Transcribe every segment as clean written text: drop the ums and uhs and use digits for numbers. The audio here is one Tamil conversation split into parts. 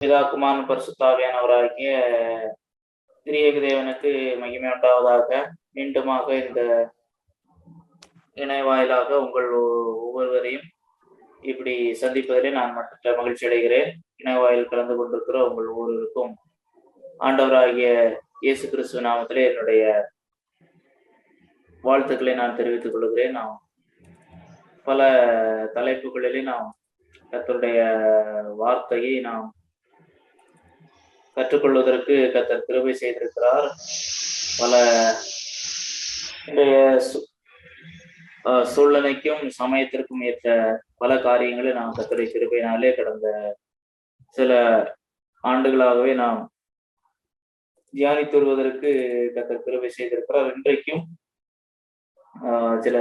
பிதா குமாரன் பரிசுத்தாவியானவராகிய திரியேக தேவனுக்கு மகிமை உண்டாவதாக. மீண்டுமாக இந்த இணைய வாயிலாக உங்கள் ஒவ்வொருவரையும் இப்படி சந்திப்பதிலே நான் மற்ற மகிழ்ச்சி அடைகிறேன். இணைய வாயில் கலந்து கொண்டிருக்கிற உங்கள் ஒவ்வொருவருக்கும் ஆண்டவராகிய இயேசு கிறிஸ்துவ நாமத்திலே என்னுடைய வாழ்த்துக்களை நான் தெரிவித்துக் கொள்கிறேன். நாம் பல தலைப்புகளிலே நாம் கர்த்தருடைய வார்த்தையை நாம் கற்றுக்கொள்வதற்கு கர்த்தர் கிருபை செய்திருக்கிறார். பல இன்றைய சூழ்நிலைக்கும் சமயத்திற்கும் ஏற்ற பல காரியங்களை நாம் கர்த்தருடைய கிருபையினாலே கடந்த சில ஆண்டுகளாகவே நாம் தியானித்து வருவதற்கு கர்த்தர் கிருபை செய்திருக்கிறார். இன்றைக்கும் சில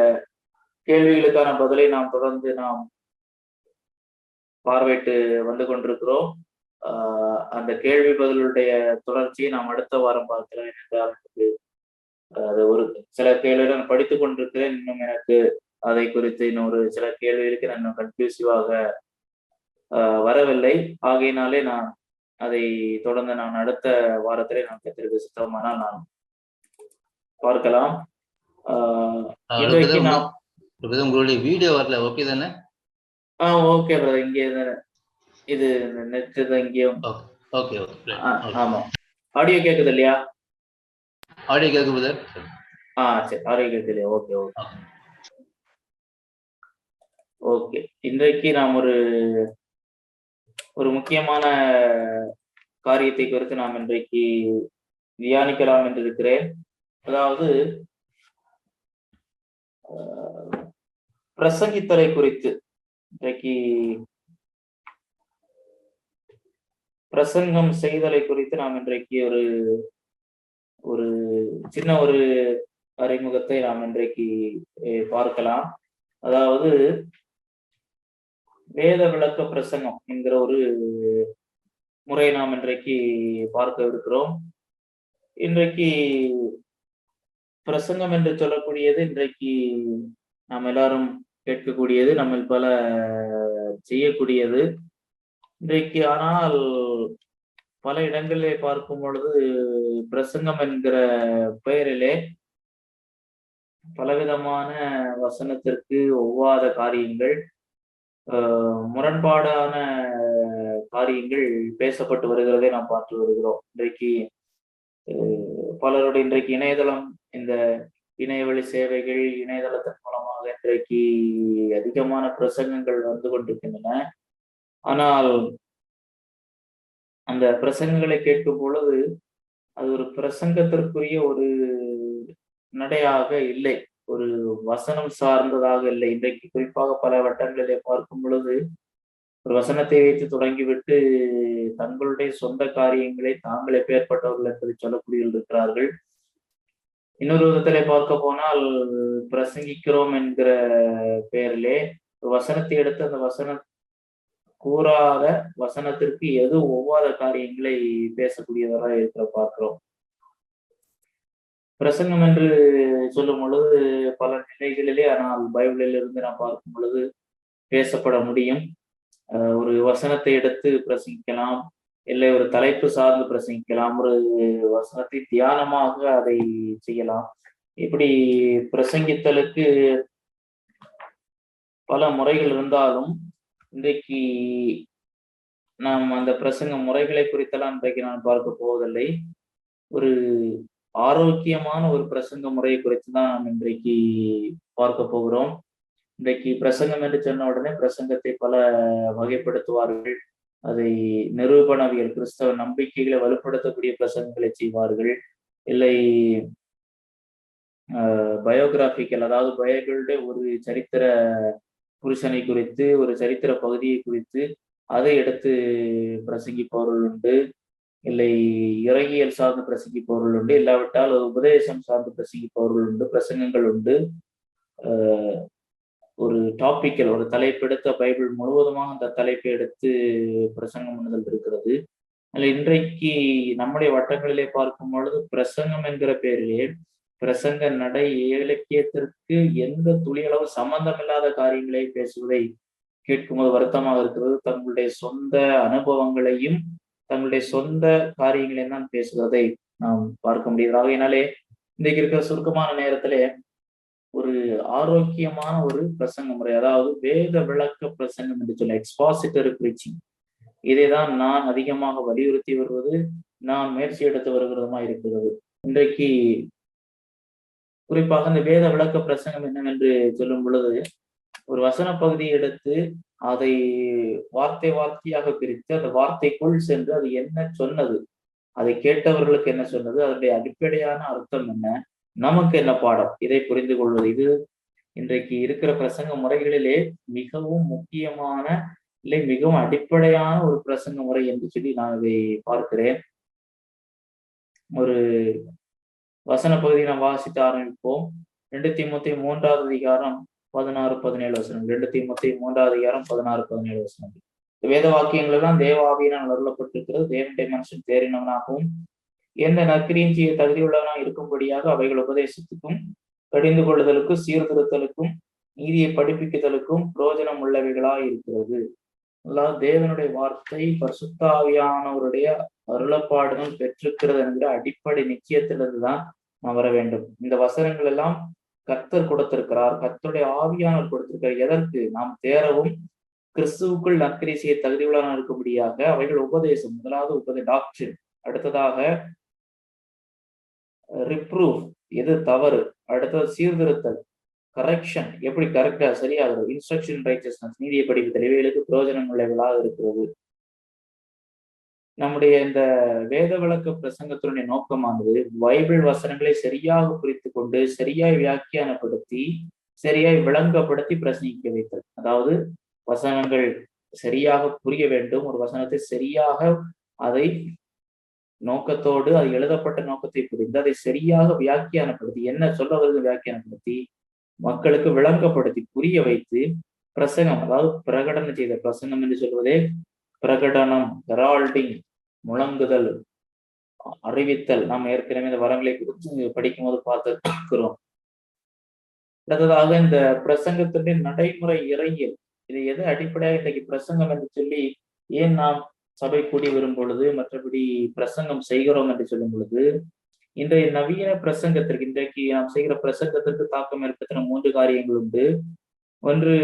கேள்விகளுக்கான பதிலை நாம் தொடர்ந்து நாம் பார்வையிட்டு வந்து கொண்டிருக்கிறோம். அந்த கேள்வி பதிலுடைய தொடர்ச்சியை நாம் அடுத்த வாரம் பார்க்கலாம். என்றால் அது ஒரு சில கேள்விகளை நான் படித்துக் கொண்டிருக்கிறேன். இன்னும் எனக்கு அதை குறித்து இன்னொரு சில கேள்விகளுக்கு நான் இன்னும் கன்ஃபியூசிவாக வரவில்லை. ஆகையினாலே நான் அதை தொடர்ந்து நான் அடுத்த வாரத்திலே நான் கத்திற்கு சித்தமானால் நான் பார்க்கலாம். இன்றைக்கு நாம் உங்களுடைய வீடியோ வரல, ஓகே தானே? Okay brother. இங்கே இது நெட் தான் இங்கேயும். Okay okay. ஆமா, ஆடியோ கேக்குது இல்லையா? ஆடியோ கேக்குது பிரதர். சரி, ஆடியோ கேக்குது இல்லையா? Okay okay okay. இன்றைக்கு நாம் ஒரு முக்கியமான காரியத்தை குறித்து நாம் இன்றைக்கு தியானிக்கலாம் என்று இருக்கிறேன். அதாவது பிரசங்கித்தலை குறித்து இன்றைக்கு பிரசங்கம் செய்தலை குறித்து நாம் இன்றைக்கு ஒரு சின்ன ஒரு அறிமுகத்தை நாம் இன்றைக்கு பார்க்கலாம். அதாவது வேத விளக்க பிரசங்கம் என்கிற ஒரு முறை நாம் இன்றைக்கு பார்க்க இருக்கிறோம். இன்றைக்கு பிரசங்கம் என்று சொல்லக்கூடியது இன்றைக்கு நாம் எல்லாரும் கேட்கக்கூடியது, நம்ம பல செய்யக்கூடியது இன்றைக்கு. ஆனால் பல இடங்களிலே பார்க்கும் பொழுது பிரசங்கம் என்கிற பெயரிலே பலவிதமான வசனத்திற்கு ஒவ்வாத காரியங்கள், முரண்பாடான காரியங்கள் பேசப்பட்டு வருகிறதை நாம் பார்த்து வருகிறோம். இன்றைக்கு பலருடைய இன்றைக்கு இணையதளம், இந்த இணையவழி சேவைகள், இணையதளத்தின் மூலமாக இன்றைக்கு அதிகமான பிரசங்கங்கள் வந்து கொண்டிருக்கின்றன. ஆனால் அந்த பிரசங்கங்களை கேட்கும் பொழுது அது ஒரு பிரசங்கத்திற்குரிய ஒரு நடையாக இல்லை, ஒரு வசனம் சார்ந்ததாக இல்லை. இன்றைக்கு குறிப்பாக பல வட்டங்களிலே பார்க்கும் பொழுது ஒரு வசனத்தை வைத்து தொடங்கிவிட்டு தங்களுடைய சொந்த காரியங்களை தாங்களே பேர்பட்டவர்கள் என்பதை சொல்லக்கூடியவர்கள் இருக்கிறார்கள். இன்னொரு விதத்திலே பார்க்க போனால் பிரசங்கிக்கிறோம் என்கிற பெயரிலே ஒரு வசனத்தை எடுத்து அந்த வசனம் கூறாத வசனத்திற்கு எது ஒவ்வாத காரியங்களை பேசக்கூடியவராக இருக்கிற பார்க்கிறோம். பிரசங்கம் என்று சொல்லும் பொழுது பல நிலைகளிலே, ஆனால் பைபிளில் இருந்து நாம் பார்க்கும் பொழுது பேசப்பட முடியும். ஒரு வசனத்தை எடுத்து பிரசங்கிக்கலாம், இல்லை ஒரு தலைப்பு சார்ந்து பிரசங்கிக்கலாம், ஒரு வசனத்தை தியானமாக அதை செய்யலாம். இப்படி பிரசங்கித்தலுக்கு பல முறைகள் இருந்தாலும் இன்றைக்கு நாம் அந்த பிரசங்க முறைகளை குறித்தெல்லாம் இன்றைக்கு நான் பார்க்க போவதில்லை. ஒரு ஆரோக்கியமான ஒரு பிரசங்க முறையை குறித்து தான் நாம் இன்றைக்கு பார்க்க போகிறோம். இன்றைக்கு பிரசங்கம் என்று சொன்ன உடனே பிரசங்கத்தை பல வகைப்படுத்துவார்கள். அதை நிரூபணவியல், கிறிஸ்தவ நம்பிக்கைகளை வலுப்படுத்தக்கூடிய பிரசங்கங்களை செய்வார்கள். இல்லை பயோகிராபிக்கல், அதாவது பைபிளுடைய ஒரு சரித்திர புருஷனை குறித்து, ஒரு சரித்திர பகுதியை குறித்து அதை எடுத்து பிரசங்கிப்பவர்கள் உண்டு. இல்லை இறையியல் சார்ந்து பிரசங்கிப்பவர்கள் உண்டு. இல்லாவிட்டால் உபதேசம் சார்ந்து பிரசங்கிப்பவர்கள் உண்டு. பிரசங்கங்கள் உண்டு. ஒரு டாபிக்கல், ஒரு தலைப்பெடுத்த பைபிள் முழுவதுமாக அந்த தலைப்பை எடுத்து பிரசங்கம் பண்ணுதல் இருக்கிறது. அதில் இன்றைக்கு நம்முடைய வட்டங்களிலே பார்க்கும் பொழுது பிரசங்கம் என்கிற பெயரிலே பிரசங்க நடை இலக்கியத்திற்கு எந்த துளியளவு சம்பந்தம் இல்லாத காரியங்களை பேசுவதை கேட்கும்போது வருத்தமாக இருக்கிறது. தங்களுடைய சொந்த அனுபவங்களையும் தங்களுடைய சொந்த காரியங்களை தான் பேசுவதை நாம் பார்க்க முடியுது. ஆகையினாலே இன்றைக்கு இருக்கிற சுருக்கமான நேரத்திலே ஒரு ஆரோக்கியமான ஒரு பிரசங்க முறை, அதாவது வேத விளக்க பிரசங்கம் என்று சொல்ல எக்ஸ்பாசிட்டரி பிரீச்சிங், இதைதான் நான் அதிகமாக வலியுறுத்தி வருவது, நான் முயற்சி எடுத்து வருகிறதுமா இருக்கிறது. இன்றைக்கு குறிப்பாக இந்த வேத விளக்க பிரசங்கம் என்னவென்று சொல்லும் பொழுது, ஒரு வசன பகுதியை எடுத்து அதை வார்த்தை வார்த்தையாக பிரித்து அந்த வார்த்தைக்குள் சென்று அது என்ன சொன்னது, அதை கேட்டவர்களுக்கு என்ன சொன்னது, அதனுடைய அடிப்படையான அர்த்தம் என்ன, நமக்கு என்ன பாடம், இதை புரிந்து கொள்வது. இது இன்றைக்கு இருக்கிற பிரசங்க முறைகளிலே மிகவும் முக்கியமான, இல்லை மிகவும் அடிப்படையான ஒரு பிரசங்க முறை என்று சொல்லி நான் இதை பார்க்கிறேன். ஒரு வசன பகுதியை நாம் வாசித்து ஆரம்பிப்போம். 2 தீமோத்தேயு 3வது அதிகாரம் 16-17 வசனங்கள். 2 தீமோத்தேயு 3வது அதிகாரம் 16-17 வசனங்கள். வேத வாக்கியங்கள் எல்லாம் தேவ ஆவியினால் அருளப்பட்டிருக்கிறது. தேவனுடைய மனுஷன் தேறினவனாகவும் எந்த நற்கிரியும் செய்ய தகுதியுள்ளவனாக இருக்கும்படியாக அவைகள் உபதேசத்துக்கும், கடிந்து கொள்ளுதலுக்கும், சீர்திருத்தலுக்கும், நீதியை படிப்பிக்குதலுக்கும் பிரயோஜனம் உள்ளவைகளாய் இருக்கிறது. அதாவது தேவனுடைய வார்த்தை பரிசுத்த ஆவியானவருடைய அருளப்பாடுகள் பெற்றிருக்கிறது என்கிற அடிப்படை நிச்சயத்திலிருந்து தான் நாம் வர வேண்டும். இந்த வசனங்கள் எல்லாம் கர்த்தர் கொடுத்திருக்கிறார், கர்த்தருடைய ஆவியானவர் கொடுத்திருக்கிறார். எதற்கு? நாம் தேரவும் கிறிஸ்துவுக்குள் நற்கிரி செய்ய தகுதியுள்ளவனாக இருக்கும்படியாக அவைகள் உபதேசம். முதலாவது டாக்டரின், அடுத்ததாக ரிப்ரூவ், எது தவறு, அடுத்தது சீர்திருத்தல், கரெக்ஷன், எப்படி கரெக்டா சரியாகிறது, இன்ஸ்ட்ரக்ஷன் ரைச்சஸ்னஸ், நீதியை படிப்புதல், இவைகளுக்கு பிரயோஜனம் உள்ளவர்களாக இருக்கிறது. நம்முடைய இந்த வேத விளக்க பிரசங்கத்தினுடைய நோக்கமானது பைபிள் வசனங்களை சரியாக புரித்து கொண்டு, சரியாய் வியாக்கியானப்படுத்தி, சரியாய் விளங்கப்படுத்தி பிரசங்கிக்க வைத்தல். அதாவது வசனங்கள் சரியாக புரிய வேண்டும், ஒரு வசனத்தை சரியாக அதை நோக்கத்தோடு, அது எழுதப்பட்ட நோக்கத்தை புரிந்து அதை சரியாக வியாக்கியானப்படுத்தி, என்ன சொல்ல வருது வியாக்கியானப்படுத்தி மக்களுக்கு விளங்கப்படுத்தி புரிய வைத்து பிரசங்கம், அதாவது பிரகடனம் செய்த பிரசங்கம் என்று சொல்வதே பிரகடனம், ஹெரால்டிங், முழங்குதல், அறிவித்தல். நாம் ஏற்கனவே இந்த வரங்களை குறித்து படிக்கும் போது பார்க்கிறோம். அடுத்ததாக இந்த பிரசங்கத்தினுடைய நடைமுறை இறையில், இது எது அடிப்படையாக இன்றைக்கு பிரசங்கம் என்று சொல்லி ஏன் நாம் சபை கூடி வரும் பொழுது, மற்றபடி பிரசங்கம் செய்கிறோம் என்று சொல்லும் பொழுது, இன்றைய நவீன பிரசங்கத்திற்கு, இன்றைக்கு நாம் செய்கிற பிரசங்கத்திற்கு தாக்கம் ஏற்படுத்தின 3 காரியங்கள் உண்டு. ஒன்று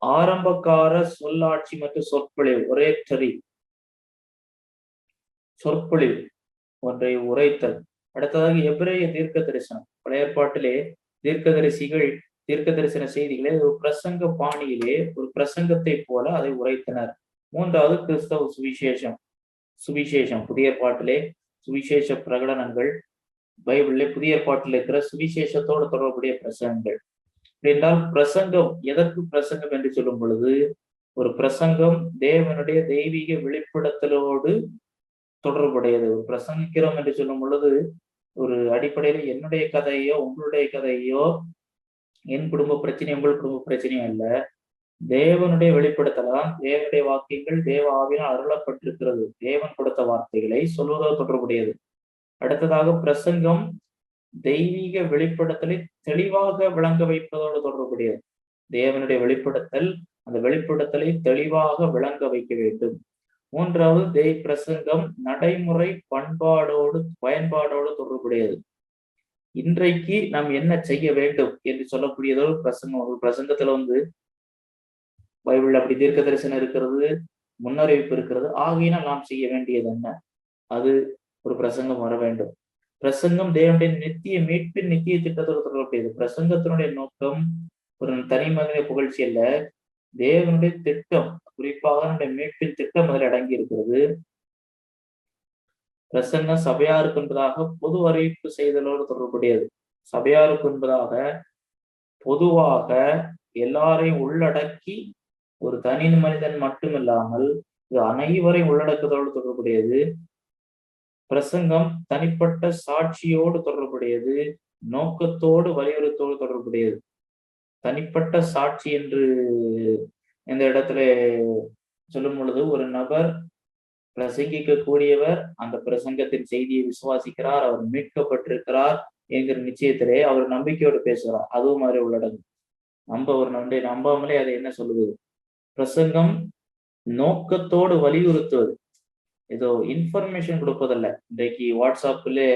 ஆரம்பக்கார சொல்லாட்சி மற்றும் சொற்பொழிவு, ஒரேட்டரி, சொற்பொழிவு ஒன்றை உரைத்தல். அடுத்ததாக எபிரேய தீர்க்க தரிசனம். பழைய ஏற்பாட்டிலே தீர்க்கதரிசிகள் தீர்க்க தரிசன செய்திகளை ஒரு பிரசங்க பாணியிலே ஒரு பிரசங்கத்தை போல அதை உரைத்தனர். 3வது கிறிஸ்தவ சுவிசேஷம். புதிய ஏற்பாட்டிலே சுவிசேஷ பிரகடனங்கள், பைபிளிலே புதிய ஏற்பாட்டில் இருக்கிற சுவிசேஷத்தோடு தொடர்புடைய பிரசங்கங்கள். என்றால் பிரசங்கம், எதற்கு பிரசங்கம் என்று சொல்லும் பொழுது, ஒரு பிரசங்கம் தேவனுடைய தெய்வீக வெளிப்படுத்தலோடு தொடர்புடையது. ஒரு பிரசங்கிக்கிறோம் என்று சொல்லும் பொழுது, ஒரு அடிப்படையில என்னுடைய கதையோ உங்களுடைய கதையோ, என் குடும்ப பிரச்சனை உங்கள் குடும்ப பிரச்சனையும் அல்ல, தேவனுடைய வெளிப்படுத்தலாம். தேவனுடைய வாக்கியங்கள் தேவ ஆவியினால் அருளப்பட்டிருக்கிறது, தேவன் கொடுத்த வார்த்தைகளை சொல்வதோடு தொடர்புடையது. அடுத்ததாக பிரசங்கம் தெய்வீக வெளிப்படுத்தலை தெளிவாக விளங்க வைப்பதோடு தொடர்புடையது. தேவனுடைய வெளிப்படுத்தல், அந்த வெளிப்படுத்தலை தெளிவாக விளங்க வைக்க வேண்டும். 3வது பிரசங்கம் நடைமுறை பயன்பாடோடு தொடர்புடையது. இன்றைக்கு நாம் என்ன செய்ய வேண்டும் என்று சொல்லக்கூடியதோடு பிரசங்கம். ஒரு பிரசங்கத்துல பைபிள் அப்படி தீர்க்க தரிசனம் இருக்கிறது, முன்னறிவிப்பு இருக்கிறது, ஆகையினால் நாம் செய்ய வேண்டியது என்ன, அது ஒரு பிரசங்கம் வர வேண்டும். பிரசங்கம் தேவனுடைய நித்திய மீட்பின் நித்திய திட்டத்தோடு தொடர்புடையது. பிரசங்கத்தினுடைய நோக்கம் ஒரு தனி மனித புகழ்ச்சி அல்ல, தேவனுடைய திட்டம், குறிப்பாக நம்முடைய மீட்பின் திட்டம் அதில் அடங்கி இருக்கிறது. பிரசங்கம் சபையாருக்கு என்பதாக பொது அறிவிப்பு செய்தலோடு தொடர்புடையது. சபையாருக்கு என்பதாக பொதுவாக எல்லாரையும் உள்ளடக்கி, ஒரு தனி மனிதன் மட்டுமில்லாமல் இது அனைவரையும் உள்ளடக்குதலோடு தொடர்புடையது. பிரசங்கம் தனிப்பட்ட சாட்சியோடு தொடர்புடையது, நோக்கத்தோடு வலியுறுத்தோடு தொடர்புடையது. தனிப்பட்ட சாட்சி என்று இந்த இடத்துல சொல்லும் பொழுது, ஒரு நபர் பிரசங்கிக்க கூடியவர் அந்த பிரசங்கத்தின் செய்தியை விசுவாசிக்கிறார், அவர் மீட்கப்பட்டிருக்கிறார் என்கிற நிச்சயத்திலே அவர் நம்பிக்கையோடு பேசுகிறார், அதுவும் மாதிரி உள்ளடங்கும். ஒரு நன்றை நம்பாமலே அதை என்ன சொல்லுவது? பிரசங்கம் நோக்கத்தோடு வலியுறுத்துவது. ஏதோ இன்ஃபர்மேஷன் கொடுப்பதல்ல. இன்றைக்கு வாட்ஸ்அப்பிலே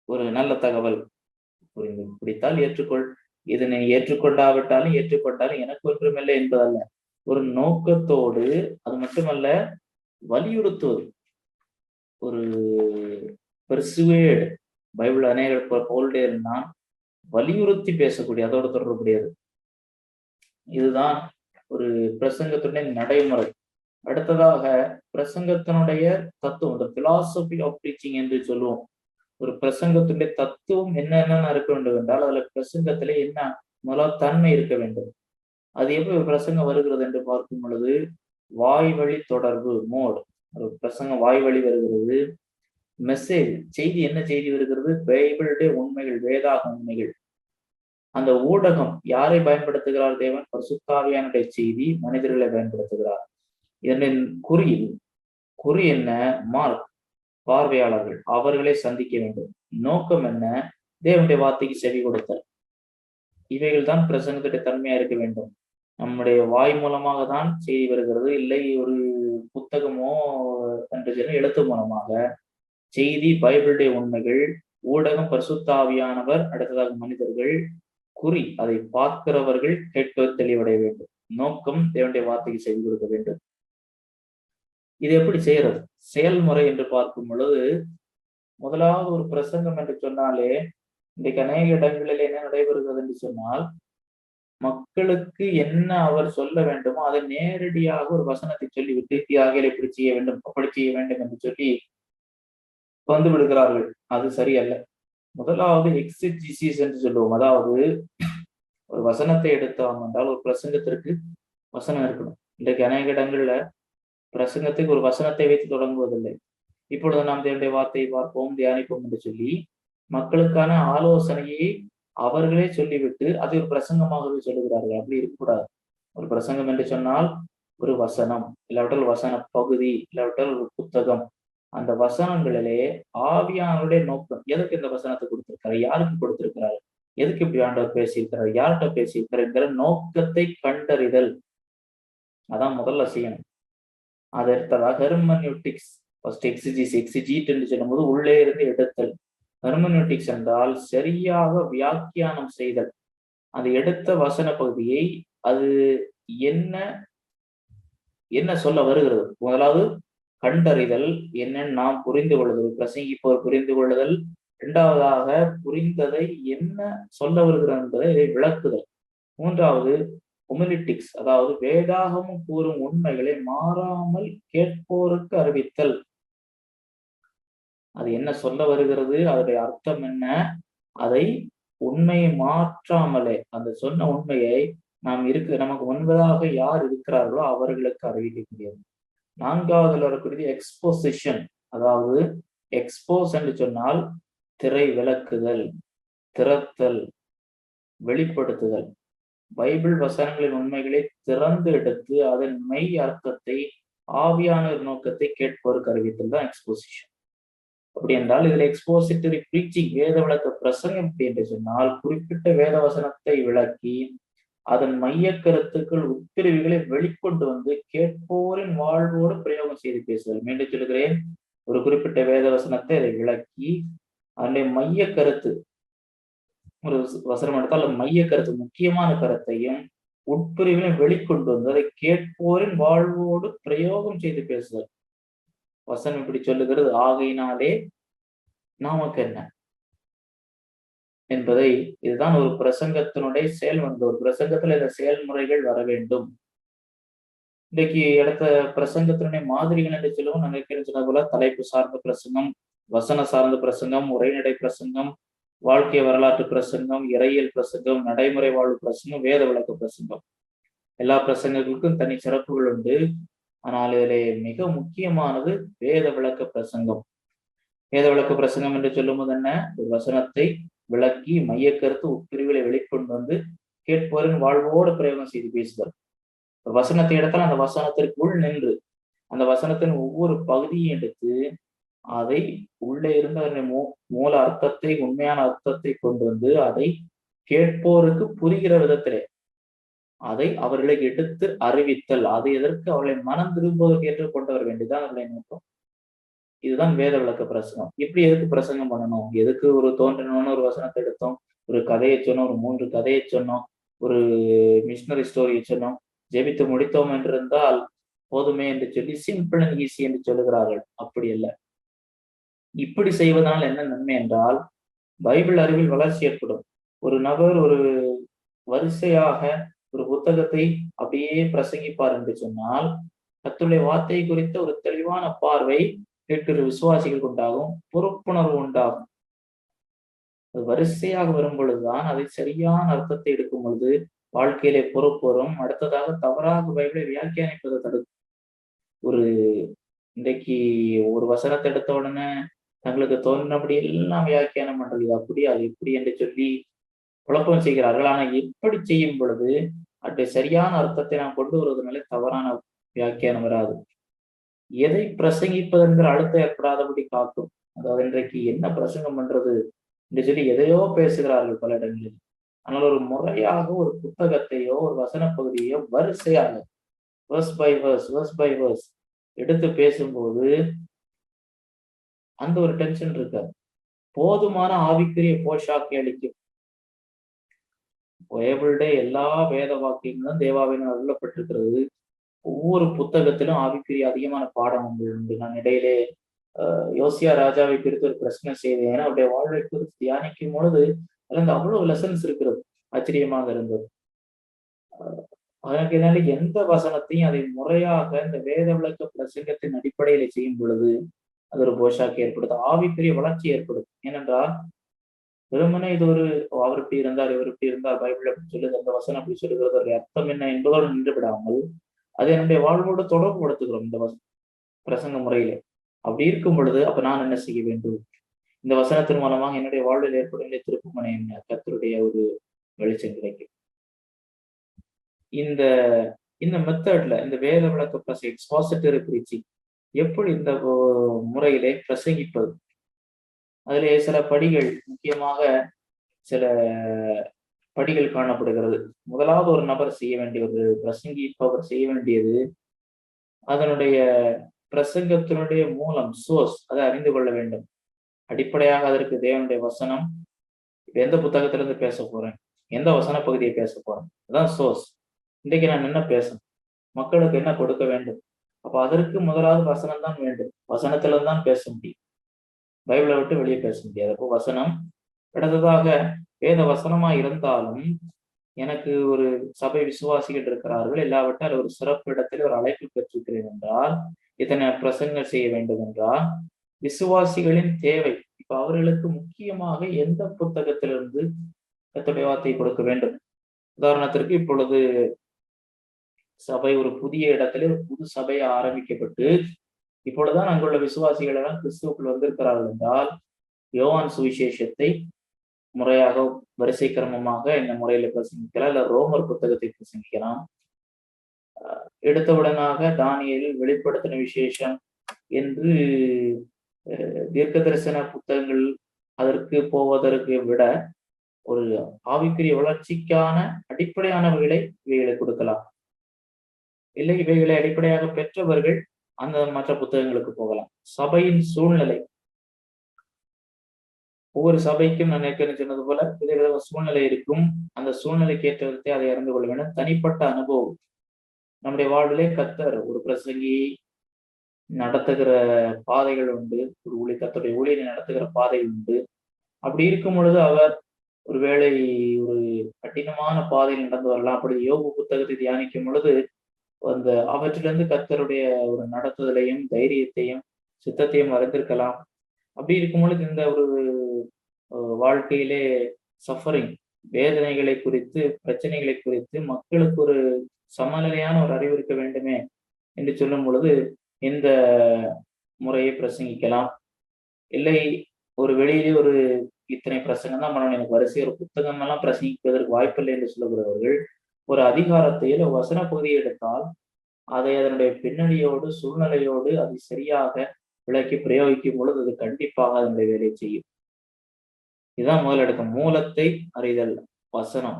ஒரு நல்ல தகவல் புரிந்து பிடித்தால் ஏற்றுக்கொள், இதனை ஏற்றுக்கொண்டாவிட்டாலும் ஏற்றுக்கொண்டாலும் எனக்கு ஒன்றுமில்லை என்பதல்ல. ஒரு நோக்கத்தோடு, அது மட்டுமல்ல, வலியுறுத்துவது, ஒரு பெர்சுவேட், பைபிள் அநேகர் போல்டே நான் வலியுறுத்தி பேசக்கூடிய, அதோடு தொடர்புடையது. இதுதான் ஒரு பிரசங்கத்துடைய நடைமுறை. அடுத்ததாக பிரசங்கத்தினுடைய தத்துவம், இந்த பிலாசபி ஆஃப் டீச்சிங் என்று சொல்லுவோம். ஒரு பிரசங்கத்துடைய தத்துவம் என்னென்ன இருக்க வேண்டும் என்றால், அதுல பிரசங்கத்திலே என்ன முதலாவது தன்மை இருக்க வேண்டும். அது எப்படி ஒரு பிரசங்கம் வருகிறது என்று பார்க்கும் பொழுது, வாய் வழி தொடர்பு மோட். ஒரு பிரசங்கம் வாய் வழி வருகிறது. மெசேஜ், செய்தி, என்ன செய்தி வருகிறது? பைபிளுடைய உண்மைகள், வேதாக உண்மைகள். அந்த ஊடகம் யாரை பயன்படுத்துகிறார் தேவன்? பரிசுத்தாவியானுடைய செய்தி மனிதர்களை பயன்படுத்துகிறார். இதன் குறி என்ன? மார்க், பார்வையாளர்கள், அவர்களை சந்திக்க வேண்டும். நோக்கம் என்ன? தேவனுடைய வார்த்தைக்கு செவி கொடுத்தல். இவைகள் தான் பிரசங்கத்துடைய தன்மையா இருக்க வேண்டும். நம்முடைய வாய் மூலமாக தான் செய்தி வருகிறது, இல்லை ஒரு புத்தகமோ என்று எழுத்து மூலமாக செய்தி, பைபிளுடைய உண்மைகள், ஊடகம் பரிசுத்தாவியானவர், அடுத்ததாக மனிதர்கள், குறி அதை பார்க்கிறவர்கள் கேட்பது தெளிவடைய வேண்டும். நோக்கம் தேவனுடைய வார்த்தைக்கு செவி கொடுக்க வேண்டும். இது எப்படி செய்யறது? செயல்முறை என்று பார்க்கும் பொழுது, முதலாவது ஒரு பிரசங்கம் என்று சொன்னாலே, இன்றைக்கு அநேக இடங்களில் என்ன நடைபெறுகிறது என்று சொன்னால், மக்களுக்கு என்ன அவர் சொல்ல வேண்டுமோ அதை நேரடியாக ஒரு வசனத்தை சொல்லிவிட்டு, தியாகிகள் இப்படி செய்ய வேண்டும், அப்படி செய்ய வேண்டும் என்று சொல்லி வந்து விடுகிறார்கள். அது சரியல்ல. முதலாவது எக்ஸிஜிசிஸ் என்று சொல்லுவோம். அதாவது ஒரு வசனத்தை எடுத்தோம் என்றால், ஒரு பிரசங்கத்திற்கு வசனம் இருக்கணும். இன்றைக்கு அநேக இடங்கள்ல பிரசங்கத்துக்கு ஒரு வசனத்தை வைத்து தொடங்குவதில்லை. இப்பொழுது நாம் தேவனுடைய வார்த்தையை பார்ப்போம், தியானிப்போம் என்று சொல்லி மக்களுக்கான ஆலோசனையை அவர்களே சொல்லிவிட்டு அதை ஒரு பிரசங்கமாகவே சொல்லுகிறார்கள். அப்படி இருக்கக்கூடாது. ஒரு பிரசங்கம் என்று சொன்னால் ஒரு வசனம், இல்லாவிட்டால் வசன பகுதி, இல்லாவிட்டால் ஒரு புத்தகம். அந்த வசனங்களிலே ஆவியானுடைய நோக்கம், எதுக்கு இந்த வசனத்தை கொடுத்திருக்கிறார், யாருக்கு கொடுத்திருக்கிறார், எதுக்கு இப்படி ஆண்டவர் பேசியிருக்கிறார், யார்கிட்ட பேசியிருக்கிறார் என்கிற நோக்கத்தை கண்டறிதல். அதான் முதல்ல செய்யணும். அது எடுத்ததாக ஹெர்மன்யூட்டிக்ஸ், ஃபர்ஸ்ட் எக்ஸிஜீட் என்று சொல்லும்போது உள்ளே இருந்து எடுத்தல். ஹெர்மன்யூட்டிக்ஸ் என்றால் சரியாக வியாக்கியானம் செய்தல். அது எடுத்த வசன பகுதியை அது என்ன சொல்ல வருகிறது, முதலாவது கண்டறிதல், என்னன்னு நாம் புரிந்து கொள்ளுதல், பிரசங்கிப்போர் புரிந்து கொள்ளுதல். இரண்டாவதாக புரிந்ததை என்ன சொல்ல வருகிறது என்பதை இதை விளக்குதல். மூன்றாவது ஹொமிலிட்டிக்ஸ், அதாவது வேதாகமும் கூறும் உண்மைகளை மாறாமல் கேட்போருக்கு அறிவித்தல். அது என்ன சொல்ல வருகிறது, அதனுடைய அர்த்தம் என்ன, அதை உண்மையை மாற்றாமலே அந்த சொன்ன உண்மையை நமக்கு முன்பதாக யார் இருக்கிறார்களோ அவர்களுக்கு அறிவிக்கக்கூடியது. நான்காவதுல வரக்கூடியது எக்ஸ்போசிஷன். அதாவது எக்ஸ்போஸ் என்று சொன்னால் திரை விளக்குதல், திறத்தல், வெளிப்படுத்துதல். பைபிள் வசனங்களின் உண்மைகளை திறந்து எடுத்து அதன் மெய் அர்த்தத்தை, ஆவியான நோக்கத்தை கேட்போருக்கு அறிவித்தல் தான் எக்ஸ்போசிஷன். அப்படி என்றால் இதுல எக்ஸ்போசிட்டரி பிரீச்சிங், வேத விளக்க பிரசங்கம் என்று சொன்னால் குறிப்பிட்ட வேத வசனத்தை விளக்கி அதன் மைய கருத்துக்கள், உட்பிரிவுகளை வெளிக்கொண்டு வந்து கேட்போரின் வாழ்வோடு பிரயோகம் செய்து பேசுதல். மீண்டும் சொல்கிறேன், ஒரு குறிப்பிட்ட வேத வசனத்தை அதை விளக்கி அதனுடைய மைய கருத்து, ஒரு வசனம் எடுத்தால் மைய கருத்து, முக்கியமான கருத்தையும் உட்பிரிவுகளையும் வெளிக்கொண்டு வந்து அதை கேட்போரின் வாழ்வோடு பிரயோகம் செய்து பேசுதல். வசனம் இப்படி சொல்லுகிறது, ஆகையினாலே நமக்கு என்ன என்பதை, இதுதான் ஒரு பிரசங்கத்தினுடைய செயல்முறை. ஒரு பிரசங்கத்துல இந்த செயல்முறைகள் வர வேண்டும். இன்றைக்கு எடுத்த பிரசங்கத்தினுடைய மாதிரிகள் என்று சொல்லுவோம். நாங்கள் சொன்ன போல தலைப்பு சார்ந்த பிரசங்கம், வசன சார்ந்த பிரசங்கம், உரைநடை பிரசங்கம், வாழ்க்கை வரலாற்று பிரசங்கம், இறையியல் பிரசங்கம், நடைமுறை வாழ்வு பிரசங்கம், வேத விளக்க பிரசங்கம். எல்லா பிரசங்கங்களுக்கும் தனி சிறப்புகள் உண்டு. ஆனால் இதிலே மிக முக்கியமானது வேத விளக்க பிரசங்கம். வேத விளக்க பிரசங்கம் என்று சொல்லும் போது என்ன, ஒரு வசனத்தை விளக்கி மைய கருத்து, உட்பிரிவுகளை வெளிக்கொண்டு வந்து கேட்போரின் வாழ்வோடு பிரயோகம் செய்து பேசுதல். ஒரு வசனத்தை எடுத்தால் அந்த வசனத்திற்குள் நின்று அந்த வசனத்தின் ஒவ்வொரு பகுதியை எடுத்து அதை உள்ளே இருந்து அதனுடைய மூல அர்த்தத்தை, உண்மையான அர்த்தத்தை கொண்டு வந்து அதை கேட்போருக்கு புரிகிற விதத்திலே, அதை அவர்களை எடுத்து அறிவித்தல், அது எதற்கு அவர்களை மனம் திரும்புவதற்கு ஏற்றுக் கொண்டு வர வேண்டியதுதான் அவர்களை நோக்கம். இதுதான் வேத விளக்க பிரசங்கம். இப்படி எதுக்கு பிரசங்கம் பண்ணணும்? எதுக்கு ஒரு தோன்றணும்னு ஒரு வசனத்தை எடுத்தோம், ஒரு கதையை சொன்னோம், ஒரு 3 கதையை சொன்னோம், ஒரு மிஷனரி ஸ்டோரியை சொன்னோம், ஜெபித்து முடித்தோம் என்றிருந்தால் போதுமே என்று சொல்லி சிம்பிள் அண்ட் ஈஸி என்று சொல்லுகிறார்கள். அப்படி அல்ல. இப்படி செய்வதனால் என்ன நன்மை என்றால், பைபிள் அறிவில் வளர்ச்சி ஏற்படும். ஒரு நபர் ஒரு வரிசையாக ஒரு புத்தகத்தை அப்படியே பிரசங்கிப்பார் என்று சொன்னால், கர்த்தருடைய வார்த்தை குறித்த ஒரு தெளிவான பார்வை கேட்கிற விசுவாசிகளுக்கு உண்டாகும், பொறுப்புணர்வு உண்டாகும். அது வரிசையாக வரும் பொழுதுதான் அதை சரியான அர்த்தத்தை எடுக்கும் பொழுது வாழ்க்கையிலே பொறுப்பு வரும். அடுத்ததாக தவறாக பைபிளை வியாக்கியானிப்பதை தடுக்கும். ஒரு இன்றைக்கு ஒரு வசனத்தை எடுத்த உடனே தங்களுக்கு தோன்றினபடி எல்லாம் வியாக்கியானம் பண்றது, இது அப்படி அது இப்படி என்று சொல்லி குழப்பம் செய்கிறார்கள். ஆனா எப்படி செய்யும் பொழுது அப்படி சரியான அர்த்தத்தை நாம் கொண்டு வருவதனால தவறான வியாக்கியானம் வராது. எதை பிரசங்கிப்பதென்கிற அழுத்தம் ஏற்படாதபடி காக்கும். அதாவது இன்றைக்கு என்ன பிரசங்கம் பண்றது என்று சொல்லி எதையோ பேசுகிறார்கள் பல இடங்களில். ஆனால் ஒரு முறையாக ஒரு புத்தகத்தையோ ஒரு வசன பகுதியோ வரிசையாக வேர்ஸ் பை வேர்ஸ் எடுத்து பேசும்போது அந்த ஒரு டென்ஷன் இருக்காது. போதுமான ஆவிக்குரிய போஷாக்கை அளிக்கும். எவ்ரிடே எல்லா வேத வாக்கியங்களும் தேவாவினால் அருளப்பட்டிருக்கிறது. ஒவ்வொரு புத்தகத்திலும் ஆவிக்குரிய அதிகமான பாடம் உண்டு. நான் இடையிலே யோசியா ராஜாவை குறித்து ஒரு பிரச்சனை செய்தேன். ஏன்னா அவருடைய வாழ்வை குறித்து தியானிக்கும் பொழுது அதுல அவ்வளவு லெசன்ஸ் இருக்கிறது. ஆச்சரியமாக இருந்தது. அதற்கு என்னால எந்த வசனத்தையும் அதை முறையாக இந்த வேத விளக்க பிரசங்கத்தின் அடிப்படையில செய்யும் பொழுது அது ஒரு போஷாக்கு ஏற்படுது, ஆவிக்குரிய வளர்ச்சி ஏற்படுது. ஏனென்றால் வெறுமனே இது ஒரு அவர் இப்படி இருந்தார், இவர் இப்படி இருந்தார், பைபிள் அப்படி சொல்லுது, அந்த வசனம் அப்படி சொல்லுகிறது, ஒரு அர்த்தம் என்ன என்பதோடு நின்று விடாமல் அதை என்னுடைய வாழ்வோடு தொடர்பு படுத்துகிறோம் இந்த பிரசங்க முறையில. அப்படி இருக்கும் பொழுது அப்ப நான் என்ன செய்ய வேண்டும்? இந்த வசனத்தின் மூலமாக என்னுடைய வாழ்வில் ஏற்படும் திருப்புமனை என்ன கர்த்தருடைய ஒரு வெளிச்சம் கிடைக்கும். இந்த இந்த மெத்தட்ல இந்த வேத விளக்க எக்ஸ்பாசிட்டரி பிரீச்சிங் எப்படி இந்த முறையிலே பிரசங்கிப்பது, அதிலே சில படிகள், முக்கியமாக சில படிகள் காணப்படுகிறது. முதலாவது ஒரு நபர் செய்ய வேண்டிய, ஒரு பிரசங்கிப்பவர் செய்ய வேண்டியது, அதனுடைய பிரசங்கத்தினுடைய மூலம் சோர்ஸ் அதை அறிந்து கொள்ள வேண்டும். அடிப்படையாக அதற்கு தேவனுடைய வசனம். எந்த புத்தகத்திலிருந்து பேச போறேன், எந்த வசன பகுதியை பேச போறேன், அதான் சோர்ஸ். இன்றைக்கு நான் என்ன பேசணும், மக்களுக்கு என்ன கொடுக்க வேண்டும். அப்ப அதற்கு முதலாவது வசனம் தான் வேண்டும். வசனத்துல தான் பேச முடியும், பைபிளை விட்டு வெளியே பேச முடியாது. அப்போ வசனம். அடுத்ததாக வேத வசனமா இருந்தாலும் எனக்கு ஒரு சபை விசுவாசிகள் இருக்கிறார்கள், இல்லாவிட்டால் ஒரு சிறப்பு இடத்துல ஒரு அழைப்பு பெற்றிருக்கிறேன் என்றால், இதனை பிரசங்கம் செய்ய வேண்டும் என்றால் விசுவாசிகளின் தேவை. இப்ப அவர்களுக்கு முக்கியமாக எந்த புத்தகத்திலிருந்து கர்த்தருடைய வார்த்தையை கொடுக்க வேண்டும். உதாரணத்திற்கு இப்பொழுது சபை ஒரு புதிய இடத்துல ஒரு புது சபை ஆரம்பிக்கப்பட்டு இப்பொழுதுதான் அங்குள்ள விசுவாசிகள் எல்லாம் கிறிஸ்துவுக்குள் வந்திருக்கிறார்கள் என்றால், யோவான் சுவிசேஷத்தை முறையாக வரிசை கிரமமாக இந்த முறையில பிரசங்கிக்கலாம், இல்ல ரோமர் புத்தகத்தை பிரசங்கிக்கலாம். எடுத்தவுடனாக தானியேல், வெளிப்படுத்தின விசேஷம் என்று தீர்க்க தரிசன புத்தகங்கள் அதற்கு போவதற்கு விட ஒரு ஆவிக்குரிய வளர்ச்சிக்கான அடிப்படையானவைகளை இவைகளை கொடுக்கலாம். இல்லை இவைகளை அடிப்படையாக பெற்றவர்கள் அந்த மற்ற புத்தகங்களுக்கு போகலாம். சபையின் சூழ்நிலை, ஒவ்வொரு சபைக்கும் நான் ஏற்கனவே சொன்னது போல வித சூழ்நிலை இருக்கும். அந்த சூழ்நிலைக்கு ஏற்ற விதத்தை அதை அறிந்து கொள்ள வேண்டும். தனிப்பட்ட அனுபவம். நம்முடைய வாழ்விலே கர்த்தர் ஒரு பிரசங்கி நடத்துகிற பாதைகள் உண்டு, ஒரு கர்த்தருடைய ஊழியரை நடத்துகிற பாதைகள் உண்டு. அப்படி இருக்கும் பொழுது அவர் ஒருவேளை ஒரு கடினமான பாதையில் நடந்து வரலாம். அப்படி யோபு புத்தகத்தை தியானிக்கும் பொழுது அந்த அவற்றிலிருந்து கர்த்தருடைய ஒரு நடத்துதலையும் தைரியத்தையும் சித்தத்தையும் அறிந்திருக்கலாம். அப்படி இருக்கும் பொழுது இந்த ஒரு வாழ்க்கையிலே சஃபரிங், வேதனைகளை குறித்து, பிரச்சனைகளை குறித்து மக்களுக்கு ஒரு சமநிலையான ஒரு அறிவு இருக்க வேண்டுமே என்று சொல்லும் பொழுது இந்த முறையை பிரசங்கிக்கலாம். இல்லை ஒரு வெளியிலே ஒரு இத்தனை பிரசங்கம் தான் பண்ணணும், எனக்கு வரிசை ஒரு புத்தகம் எல்லாம் பிரசங்கிப்பதற்கு வாய்ப்பில்லை என்று சொல்லுகிறவர்கள் ஒரு அதிகாரத்தையில் வசன பகுதியை எடுத்தால் அதை அதனுடைய பின்னணியோடு சூழ்நிலையோடு அதை சரியாக விளக்கி பிரயோகிக்கும் பொழுது அது கண்டிப்பாக அதனுடைய வேலை செய்யும். இதுதான் முதல் எடுக்கும். மூலத்தை அறிதல், வசனம்.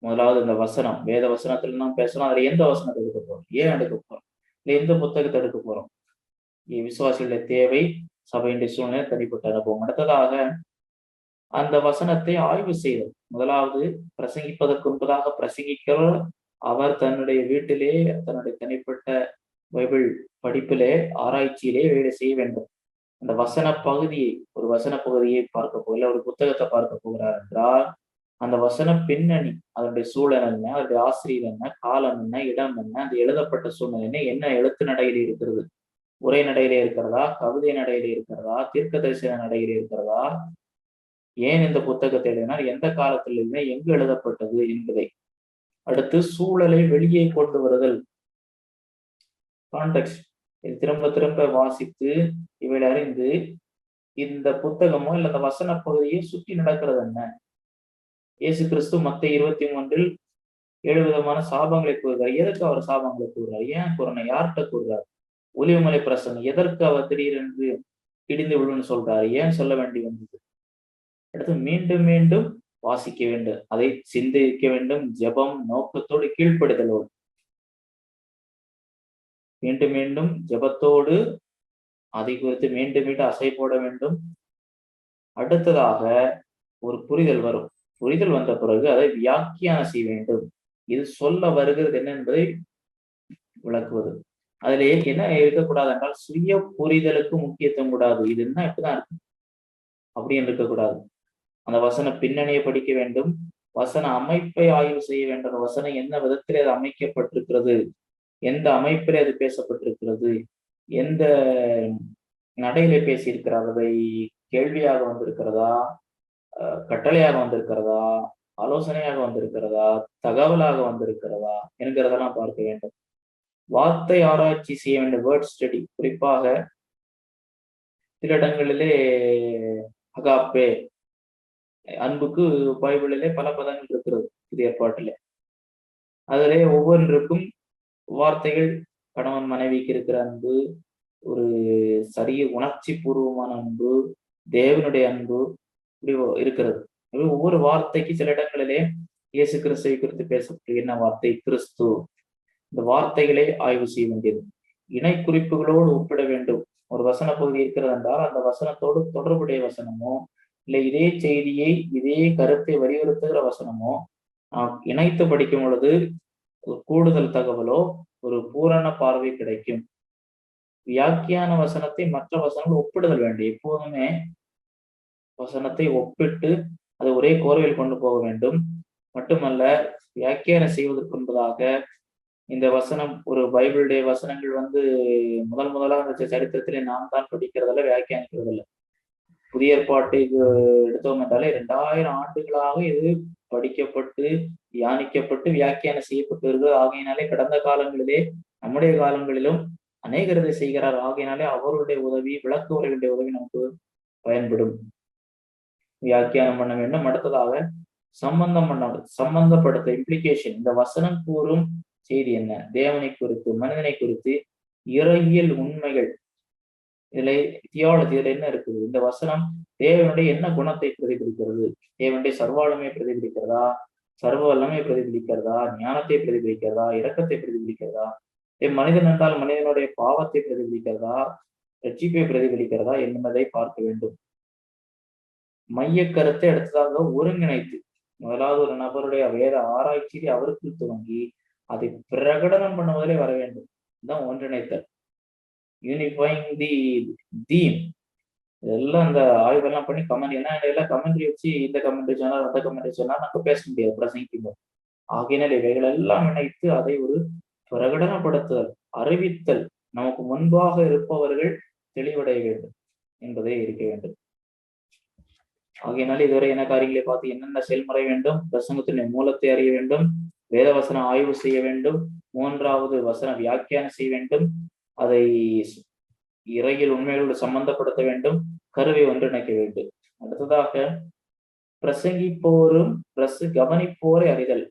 முதலாவது இந்த வசனம், வேத வசனத்துல நாம் பேசணும். அதுல எந்த வசனத்தை எடுக்க போறோம், ஏன் எடுக்க போறோம், இல்ல எந்த புத்தகத்தை எடுக்க போறோம், விசுவாசிகளுடைய தேவை, சபையினுடைய சூழ்நிலை, தனிப்பட்ட அனுபவம். அடுத்ததாக அந்த வசனத்தை ஆய்வு செய்தல். முதலாவது பிரசங்கிப்பதற்கு முன்பதாக பிரசங்கிக்கிறவர் அவர் தன்னுடைய வீட்டிலே, தன்னுடைய தனிப்பட்ட பைபிள் படிப்பிலே, ஆராய்ச்சியிலே வேலை செய்ய வேண்டும். அந்த வசன பகுதியை, ஒரு வசன பகுதியை பார்க்க போகல, ஒரு புத்தகத்தை பார்க்க போகிறார் என்றால் அந்த வசன பின்னணி, அதனுடைய சூழல் என்ன, அதனுடைய ஆசிரியர் என்ன, காலம் என்ன, இடம் என்ன, அந்த எழுதப்பட்ட சூழ்நிலை என்ன, என்ன எழுத்து நடையில இருக்கிறது, உரை நடையில இருக்கிறதா, கவிதை நடையில இருக்கிறதா, தீர்க்க தரிசன நடையில இருக்கிறதா, ஏன் இந்த புத்தகத்தை எழுதினார், எந்த காலத்தில் எழுதினா, எங்கு எழுதப்பட்டது என்பதை. அடுத்து சூழலை வெளியே கொண்டு வருதல், கான்டெக்ட். இது திரும்ப திரும்ப வாசித்து இவைகளை அறிந்து இந்த புத்தகமோ இல்ல அந்த வசன பகுதியை சுற்றி நடக்கிறது என்ன. இயேசு கிறிஸ்து மத்தேயு 23 7 விதமான சாபங்களை கூறுகிறார். எதற்கு அவர் சாபங்களை கூறுகிறார், ஏன் கூறணும், யார்கிட்ட கூறுகிறார்? ஒலிவமலை பிரசங்கம் எதற்கு அவர் திடீரென்று இடிந்து விழுன்னு சொல்றாரு, ஏன் சொல்ல வேண்டி வந்தது? அடுத்து மீண்டும் மீண்டும் வாசிக்க வேண்டும், அதை சிந்திக்க வேண்டும், ஜெபம் நோக்கத்தோடு, கீழ்ப்படுதலோடு, மீண்டும் மீண்டும் ஜெபத்தோடு அதை குறித்து மீண்டும் மீண்டும் அசை போட வேண்டும். அடுத்ததாக ஒரு புரிதல் வரும். புரிதல் வந்த பிறகு அதை வியாக்கியானம் செய்ய வேண்டும். இது சொல்ல வருகிறது என்ன என்பதை விளக்குவது. அதுல என்ன இருக்கக்கூடாது என்றால் சுய புரிதலுக்கு முக்கியத்துவம் கூடாது. இது என்ன இப்படிதான் இருக்கு அப்படின்னு இருக்கக்கூடாது. அந்த வசன பின்னணியை படிக்க வேண்டும், வசன அமைப்பை ஆய்வு செய்ய வேண்டும். வசனம் என்ன விதத்திலே அது அமைக்கப்பட்டிருக்கிறது, எந்த அமைப்பிலே அது பேசப்பட்டிருக்கிறது, எந்த நடையிலே பேசியிருக்கிறார், அதை கேள்வியாக வந்திருக்கிறதா, கட்டளையாக வந்திருக்கிறதா, ஆலோசனையாக வந்திருக்கிறதா, தகவலாக வந்திருக்கிறதா என்கிறதெல்லாம் பார்க்க வேண்டும். வார்த்தை ஆராய்ச்சி செய்ய வேண்டும், வேர்ட் ஸ்டடி. குறிப்பாக சில இடங்களிலே அகாப்பே, அன்புக்கு பைபிளிலே பல பதங்கள் இருக்கிறது, இது ஏற்பாட்டிலே. அதிலே ஒவ்வொன்றுக்கும் வார்த்தைகள், கணவன் மனைவிக்கு இருக்கிற அன்பு, ஒரு சரிய உணர்ச்சி பூர்வமான அன்பு, தேவனுடைய அன்பு, இப்படி இருக்கிறது. ஒவ்வொரு வார்த்தைக்கு சில இடங்களிலே இயேசு கிறிஸ்துவை குறித்து பேசப்பட்டு என்ன வார்த்தை, கிறிஸ்து. இந்த வார்த்தைகளை ஆய்வு செய்ய வேண்டியது. இணை குறிப்புகளோடு ஒப்பிட வேண்டும். ஒரு வசன பகுதி இருக்கிறது என்றால் அந்த வசனத்தோடு தொடர்புடைய வசனமோ இல்லை இதே செய்தியை, இதே கருத்தை வலியுறுத்துகிற வசனமோ இணைத்து படிக்கும் பொழுது கூடுதல் தகவலோ ஒரு பூரண பார்வை கிடைக்கும். வியாக்கியான வசனத்தை மற்ற வசனங்கள் ஒப்பிடுதல் வேண்டும். எப்போதுமே வசனத்தை ஒப்பிட்டு அதை ஒரே கோர்வையில் கொண்டு போக வேண்டும். மட்டுமல்ல, வியாக்கியானம் செய்வதற்கு முன்பதாக இந்த வசனம், ஒரு பைபிளுடைய வசனங்கள் முதலாக சரித்திரத்திலே நாம் தான் படிக்கிறதில்ல, வியாக்கியானிக்கிறதில்ல. புதிய ஏற்பாட்டை எடுத்தோம் என்றாலே 2000 ஆண்டுகளாக இது படிக்கப்பட்டு, தியானிக்கப்பட்டு, வியாக்கியானம் செய்யப்பட்டு வருகிறது. ஆகையினாலே கடந்த காலங்களிலே, நம்முடைய காலங்களிலும் அநேகர் இதை செய்கிறார். ஆகையினாலே அவருடைய உதவி, விளக்கு உரைகளுடைய உதவி நமக்கு பயன்படும். வியாக்கியானம் பண்ண வேண்டும். அடுத்ததாக சம்பந்தப்படுத்த, இம்ப்ளிகேஷன். இந்த வசனம் கூறும் செய்தி என்ன, தேவனை குறித்து, மனிதனை குறித்து, இறையியல் உண்மைகள். இதுல தியாலஜி, இதுல என்ன இருக்குது, இந்த வசனம் தேவனுடைய என்ன குணத்தை பிரதிபலிக்கிறது, தேவனுடைய சர்வாளுமையை பிரதிபலிக்கிறதா, சர்வ வல்லமையை பிரதிபலிக்கிறதா, ஞானத்தை பிரதிபலிக்கிறதா, இரக்கத்தை பிரதிபலிக்கிறதா, மனிதன் என்றால் மனிதனுடைய பாவத்தை பிரதிபலிக்கிறதா, ரட்சிப்பை பிரதிபலிக்கிறதா என்பதை பார்க்க வேண்டும். மைய கருத்தை அடுத்ததாக ஒருங்கிணைத்து, முதலாவது ஒரு நபருடைய வேத ஆராய்ச்சியை அவருக்கு துவங்கி அதை பிரகடனம் பண்ணுவதிலே வர வேண்டும். இதுதான் ஒன்றிணைத்தல், யூனிஃபைங் தி தீம். இதெல்லாம் அந்த ஆய்வெல்லாம் பண்ணி கமெண்ட் என்ன கமெண்ட்ரி வச்சு இந்த கமெண்ட்ரி சொன்னார், அந்த கமெண்ட்ரி சொன்னார், நம்ம பேச முடியாது பிரசங்கிக்கும். ஆகையினால் இவைகள் எல்லாம் இணைத்து அதை ஒரு பிரகடனப்படுத்துதல், அறிவித்தல், நமக்கு முன்பாக இருப்பவர்கள் தெளிவடைய வேண்டும் என்பதே இருக்க வேண்டும். ஆகையினால் இதுவரை என்ன காரியங்களை பார்த்து என்னென்ன செயல்முறை வேண்டும், பிரசங்கத்தினுடைய மூலத்தை அறிய வேண்டும், வேத வசனம் ஆய்வு செய்ய வேண்டும், மூன்றாவது வசன வியாக்கியானம் செய்ய வேண்டும், அதை இறையில் உண்மைகளோடு சம்பந்தப்படுத்த வேண்டும், கருவை ஒன்றிணைக்க வேண்டும். அடுத்ததாக பிரசங்கிப்போரும் கவனிப்போரை அறிதல்.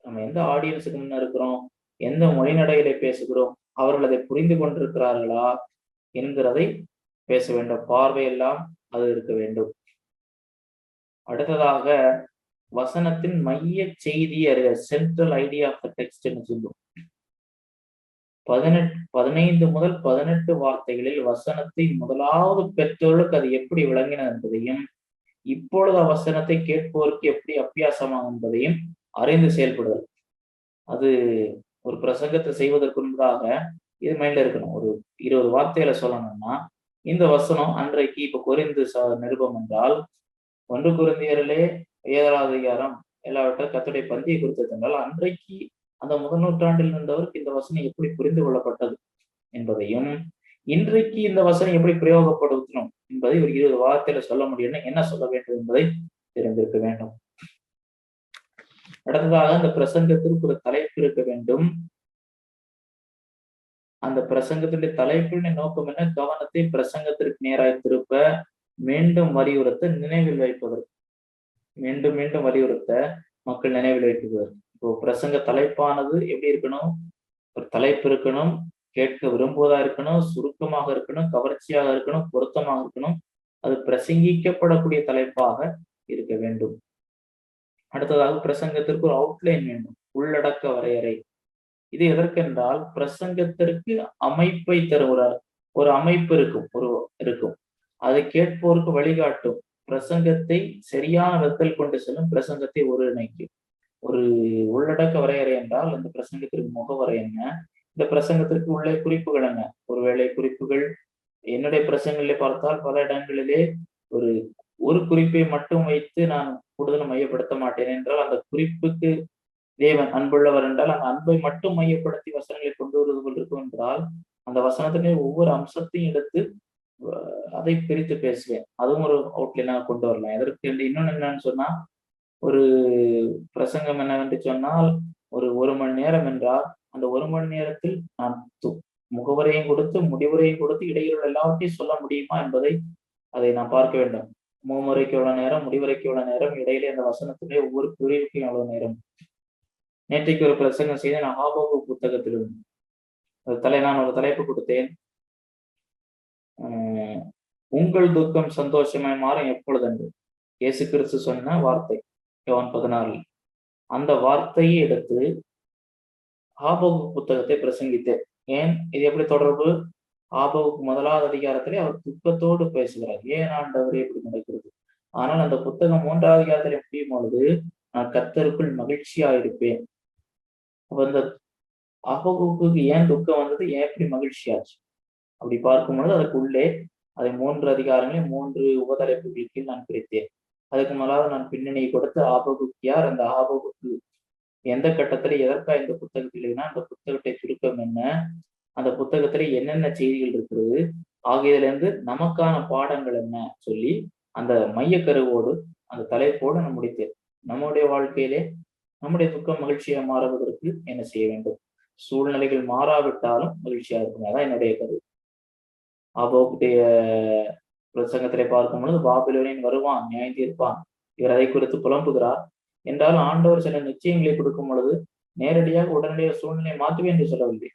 நம்ம எந்த ஆடியன்ஸுக்கு முன்ன இருக்கிறோம், எந்த மொழிநடையில பேசுகிறோம், அவர்கள் அதை புரிந்து கொண்டிருக்கிறார்களா என்கிறதை பேச வேண்டும். பார்வையெல்லாம் அது இருக்க வேண்டும். அடுத்ததாக வசனத்தின் மைய செய்தி அறிய, central idea of the text சொல்லுவோம். 15 முதல் 18 வார்த்தைகளில் வசனத்தை முதலாவது பெற்றோருக்கு அது எப்படி விளங்கின என்பதையும், இப்பொழுது வசனத்தை கேட்போருக்கு எப்படி அபியாசமாகும் என்பதையும் அறிந்து செயல்படுதல். அது ஒரு பிரசங்கத்தை செய்வதற்கு முன்பதாக இது மைண்ட்ல இருக்கணும். ஒரு 20 வார்த்தைகளை சொல்லணும்னா, இந்த வசனம் அன்றைக்கு இப்ப கொரிந்து நிருபம் என்றால் 1 கொரிந்தியரிலே 7வது அதிகாரம் எல்லாவற்றை கர்த்தருடைய பந்தியை குறித்தது என்றால், அன்றைக்கு அந்த முதல் நூற்றாண்டில் இருந்தவருக்கு இந்த வசனம் எப்படி புரிந்து கொள்ளப்பட்டது என்பதையும், இன்றைக்கு இந்த வசனம் எப்படி பிரயோகப்படுத்தணும் என்பதை ஒரு 20 வார்த்தையில சொல்ல முடியும்னா என்ன சொல்ல வேண்டும் என்பதை தெரிந்திருக்க வேண்டும். அடுத்ததாக அந்த பிரசங்கத்திற்கு ஒரு தலைப்பு இருக்க வேண்டும். அந்த பிரசங்கத்தினுடைய தலைப்பின் நோக்கம் என்ன? கவனத்தை பிரசங்கத்திற்கு நேராய் திருப்ப, மீண்டும் வலியுறுத்த, நினைவில் வைப்பதற்கு. மீண்டும் மீண்டும் வலியுறுத்த, மக்கள் நினைவில் வைப்பதற்கு. இப்போ பிரசங்க தலைப்பானது எப்படி இருக்கணும்? ஒரு தலைப்பு இருக்கணும், கேட்க விரும்புவதா இருக்கணும், சுருக்கமாக இருக்கணும், கவர்ச்சியாக இருக்கணும், பொருத்தமாக இருக்கணும். அது பிரசங்கிக்கப்படக்கூடிய தலைப்பாக இருக்க வேண்டும். அடுத்ததாக பிரசங்கத்திற்கு ஒரு அவுட்லைன் வேண்டும், உள்ளடக்க வரையறை. இது எதற்கென்றால் பிரசங்கத்திற்கு அமைப்பை தருகிறார். ஒரு அமைப்பு இருக்கும். அதை கேட்போருக்கு வழிகாட்டும். பிரசங்கத்தை சரியான விதத்தில் கொண்டு செல்லும். பிரசங்கத்தை ஒருங்கிணைக்கும். ஒரு உள்ளடக்க வரையறை என்றால் இந்த பிரசங்கத்திற்கு முகவரை என்ன, இந்த பிரசங்கத்திற்கு உள்ளே குறிப்புகள் என்ன. ஒருவேளை குறிப்புகள் என்னுடைய பிரசங்களிலே பார்த்தால் பல இடங்களிலே ஒரு குறிப்பை மட்டும் வைத்து நான் கூடுதலும் மையப்படுத்த மாட்டேன் என்றால், அந்த குறிப்புக்கு தேவன் அன்புள்ளவர் என்றால் அந்த அன்பை மட்டும் மையப்படுத்தி வசனங்களை கொண்டு வருவது போல் இருக்கும் என்றால், அந்த வசனத்திலே ஒவ்வொரு அம்சத்தையும் எடுத்து அதை பிரித்து பேசுவேன். அதுவும் ஒரு அவுட்லைனாக கொண்டு வரலாம். எதற்கு இன்னொன்னு என்னன்னு சொன்னா, ஒரு பிரசங்கம் என்னவென்று சொன்னால், ஒரு மணி நேரம் என்றால் அந்த 1 மணி நேரத்தில் நான் முகவரையும் கொடுத்து முடிவுரையும் கொடுத்து இடையில் எல்லாவற்றையும் சொல்ல முடியுமா என்பதை நாம் பார்க்க வேண்டும். முகமுறைக்கு எவ்வளவு நேரம், முடிவுரைக்கு எவ்வளவு நேரம், இடையிலே அந்த வசனத்திலே ஒவ்வொரு பிரிவுக்கும் எவ்வளவு நேரம். நேற்றைக்கு ஒரு பிரசங்கம் செய்த நான் ஆபோகு புத்தகத்திலிருந்து நான் ஒரு தலைப்பு கொடுத்தேன். உங்கள் துக்கம் சந்தோஷமாய் மாறும் எப்பொழுதென்று இயேசு கிறிஸ்து சொன்ன வார்த்தை யோவான் 16. அந்த வார்த்தையை எடுத்து ஆபோகு புத்தகத்தை பிரசங்கித்தேன். ஏன் இது எப்படி தொடர்பு? ஆபோகு 1வது அதிகாரத்திலே அவர் துக்கத்தோடு பேசுகிறார். ஏன் ஆண்டவரே இப்படி நடக்கிறது? ஆனால் அந்த புத்தகம் 3வது அதிகாரத்திலே முடியும் பொழுது நான் கர்த்தருக்குள் மகிழ்ச்சியா இருப்பேன். அப்ப இந்த ஆபோகுக்கு ஏன் துக்கம் வந்தது, ஏன் எப்படி மகிழ்ச்சியாச்சு அப்படி பார்க்கும் பொழுது அதற்குள்ளே அதை 3 அதிகாரங்களையும் 3 உபதலைப்புகளுக்கு நான் பிரித்தேன். அதுக்கு முதலாவது நான் பின்னணியை கொடுத்து ஆபோகுக்கு யார், அந்த ஆபோகுக்கு எந்த கட்டத்துல எதற்காக இந்த புத்தகத்தில் இல்லைன்னா அந்த புத்தகத்தை சுருக்கம் என்ன, அந்த புத்தகத்துல என்னென்ன செய்திகள் இருக்கிறது ஆகியதுல இருந்து நமக்கான பாடங்கள் என்ன சொல்லி அந்த மையக்கருவோடு அந்த தலைப்போடு நான் முடித்தேன். நம்முடைய வாழ்க்கையிலே நம்முடைய துக்கம் மகிழ்ச்சியா மாறுவதற்கு என்ன செய்ய வேண்டும்? சூழ்நிலைகள் மாறாவிட்டாலும் மகிழ்ச்சியா இருக்கும். அதான் என்னுடைய கருத்து. ஆபோகுடைய பிரசங்கத்திலே பார்க்கும் பொழுது பாபிலோனியன் வருவான், நியாயம் தீர்ப்பான், இவர் அதை குறித்து புலம்புகிறார் என்றால் ஆண்டவர் சில நிச்சயங்களை கொடுக்கும் பொழுது நேரடியாக உடனடியாக சூழ்நிலையை மாற்றுவேன் என்று சொல்லவில்லை.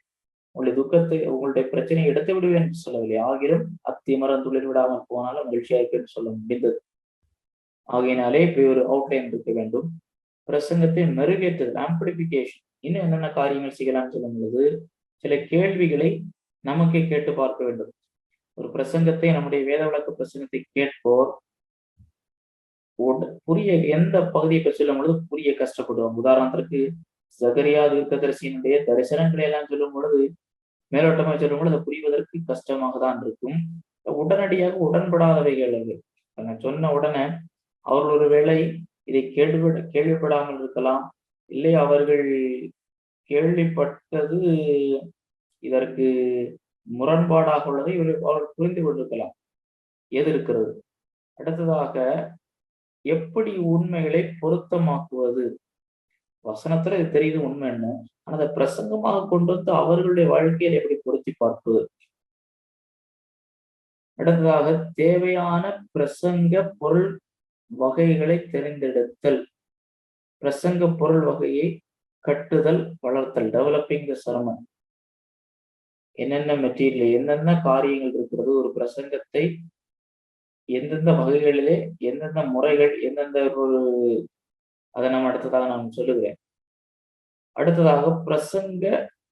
உங்களுடைய துக்கத்தை, உங்களுடைய பிரச்சனையை எடுத்து விடுவேன் என்று சொல்லவில்லை. ஆகிலும் அத்திமரம் துளிர் விடாமல் போனாலும் மகிழ்ச்சியா இருக்கு என்று சொல்ல முடிந்தது. ஆகையினாலே இப்ப ஒரு அவுட்லைன் இருக்க வேண்டும். பிரசங்கத்தை மெருகேற்றுதல், ஆம்பிளிபிகேஷன், இன்னும் என்னென்ன காரியங்கள் செய்யலாம்னு சொல்லும் பொழுது சில கேள்விகளை நமக்கே கேட்டு பார்க்க வேண்டும். ஒரு பிரசங்கத்தை, நம்முடைய வேத விளக்க பிரசங்கத்தை கேட்போர் புரிய எந்த பகுதியை சொல்லும் பொழுது புரிய கஷ்டப்படுவாங்க. உதாரணத்திற்கு சகரியா தீர்க்கதரிசியினுடைய தரிசனங்களை எல்லாம் சொல்லும் பொழுது மேலோட்டமாக சொல்லும் பொழுது புரிவதற்கு கஷ்டமாக தான் இருக்கும். உடனடியாக உடன்படாதவைகள் நான் சொன்ன உடனே அவர்கள் ஒருவேளை இதை கேள்விப்படாமல் இருக்கலாம், இல்லை அவர்கள் கேள்விப்பட்டது இதற்கு முரண்பாடாக உள்ளதை அவர்கள் புரிந்து கொண்டிருக்கலாம். எது இருக்கிறது? அடுத்ததாக எப்படி உண்மைகளை பொருத்தமாக்குவது? வசனத்துல இது தெரியுது உண்மை என்ன, ஆனா அதை பிரசங்கமாக கொண்டு வந்து அவர்களுடைய வாழ்க்கையில் எப்படி பொருத்தி பார்ப்பது? அடுத்ததாக தேவையான பிரசங்க பொருள் வகைகளை தெரிந்தெடுத்தல், பிரசங்க பொருள் வகையை கட்டுதல், வளர்த்தல், டெவலப்பிங் த சர்மன். என்னென்ன மெட்டீரியல், என்னென்ன காரியங்கள் இருக்கிறது, ஒரு பிரசங்கத்தை எந்தெந்த வகைகளிலே எந்தெந்த முறைகள், எந்தெந்த ஒரு அதை நம்ம அடுத்ததாக நான் சொல்லுகிறேன். அடுத்ததாக பிரசங்க,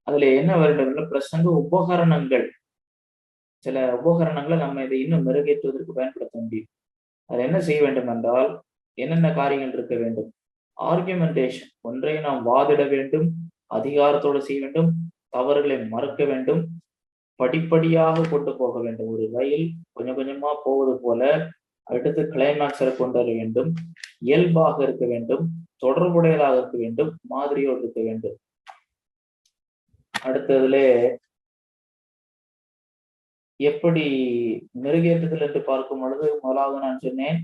அதுல என்ன வேண்டும்? பிரசங்க உபகரணங்கள். சில உபகரணங்களை நம்ம இதை இன்னும் மெருகேற்றுவதற்கு பயன்படுத்த முடியும். அது என்ன செய்ய வேண்டும் என்றால், என்னென்ன காரியங்கள் இருக்க வேண்டும்? ஆர்குமெண்டேஷன், ஒன்றை நாம் வாதிட வேண்டும், அதிகாரத்தோடு செய்ய வேண்டும், தவறுகளை மறுக்க வேண்டும், படிப்படியாக கொண்டு போக வேண்டும். ஒரு ரயில் கொஞ்சம் கொஞ்சமா போவது போல அடுத்து கிளைமேக்ஸை கொண்டு வர வேண்டும், இயல்பாக இருக்க வேண்டும், தொடர்புடையதாக இருக்க வேண்டும், மாதிரியோடு இருக்க வேண்டும். அடுத்ததுல எப்படி மெருகேற்றுதல் என்று பார்க்கும் பொழுது, முதலாவது நான் சொன்னேன்,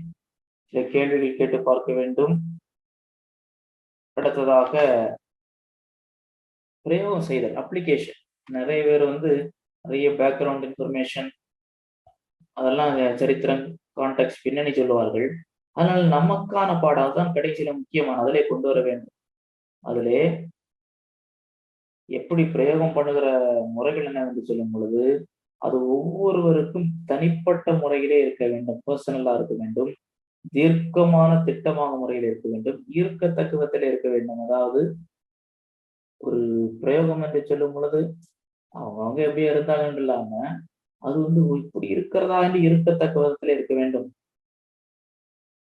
சில கேள்விகள் கேட்டு பார்க்க வேண்டும். அடுத்ததாக பிரயோகம் செய்தல், அப்ளிகேஷன். நிறைய பேர் நிறைய பேக்ரவுண்ட் இன்ஃபர்மேஷன், அதெல்லாம் சரித்திரம், கான்டெக்ட், பின்னணி சொல்லுவார்கள். அதனால நமக்கான பாடம் தான் கடைசியில முக்கியமான, அதிலே கொண்டு வர வேண்டும். அதிலே எப்படி பிரயோகம் பண்ணுகிற முறைகள் என்ன என்று சொல்லும் பொழுது, அது ஒவ்வொருவருக்கும் தனிப்பட்ட முறையிலே இருக்க வேண்டும், பர்சனலா இருக்க வேண்டும், தீர்க்கமான திட்டமாக முறையில் இருக்க வேண்டும், ஈர்க்கத்தக்கத்திலே இருக்க வேண்டும். அதாவது ஒரு பிரயோகம் என்று சொல்லும் பொழுது அவங்க எப்படியா இருந்தாங்கன்னு இல்லாம, அது இப்படி இருக்கிறதா என்று இருக்கத்தக்க விதத்துல இருக்க வேண்டும்.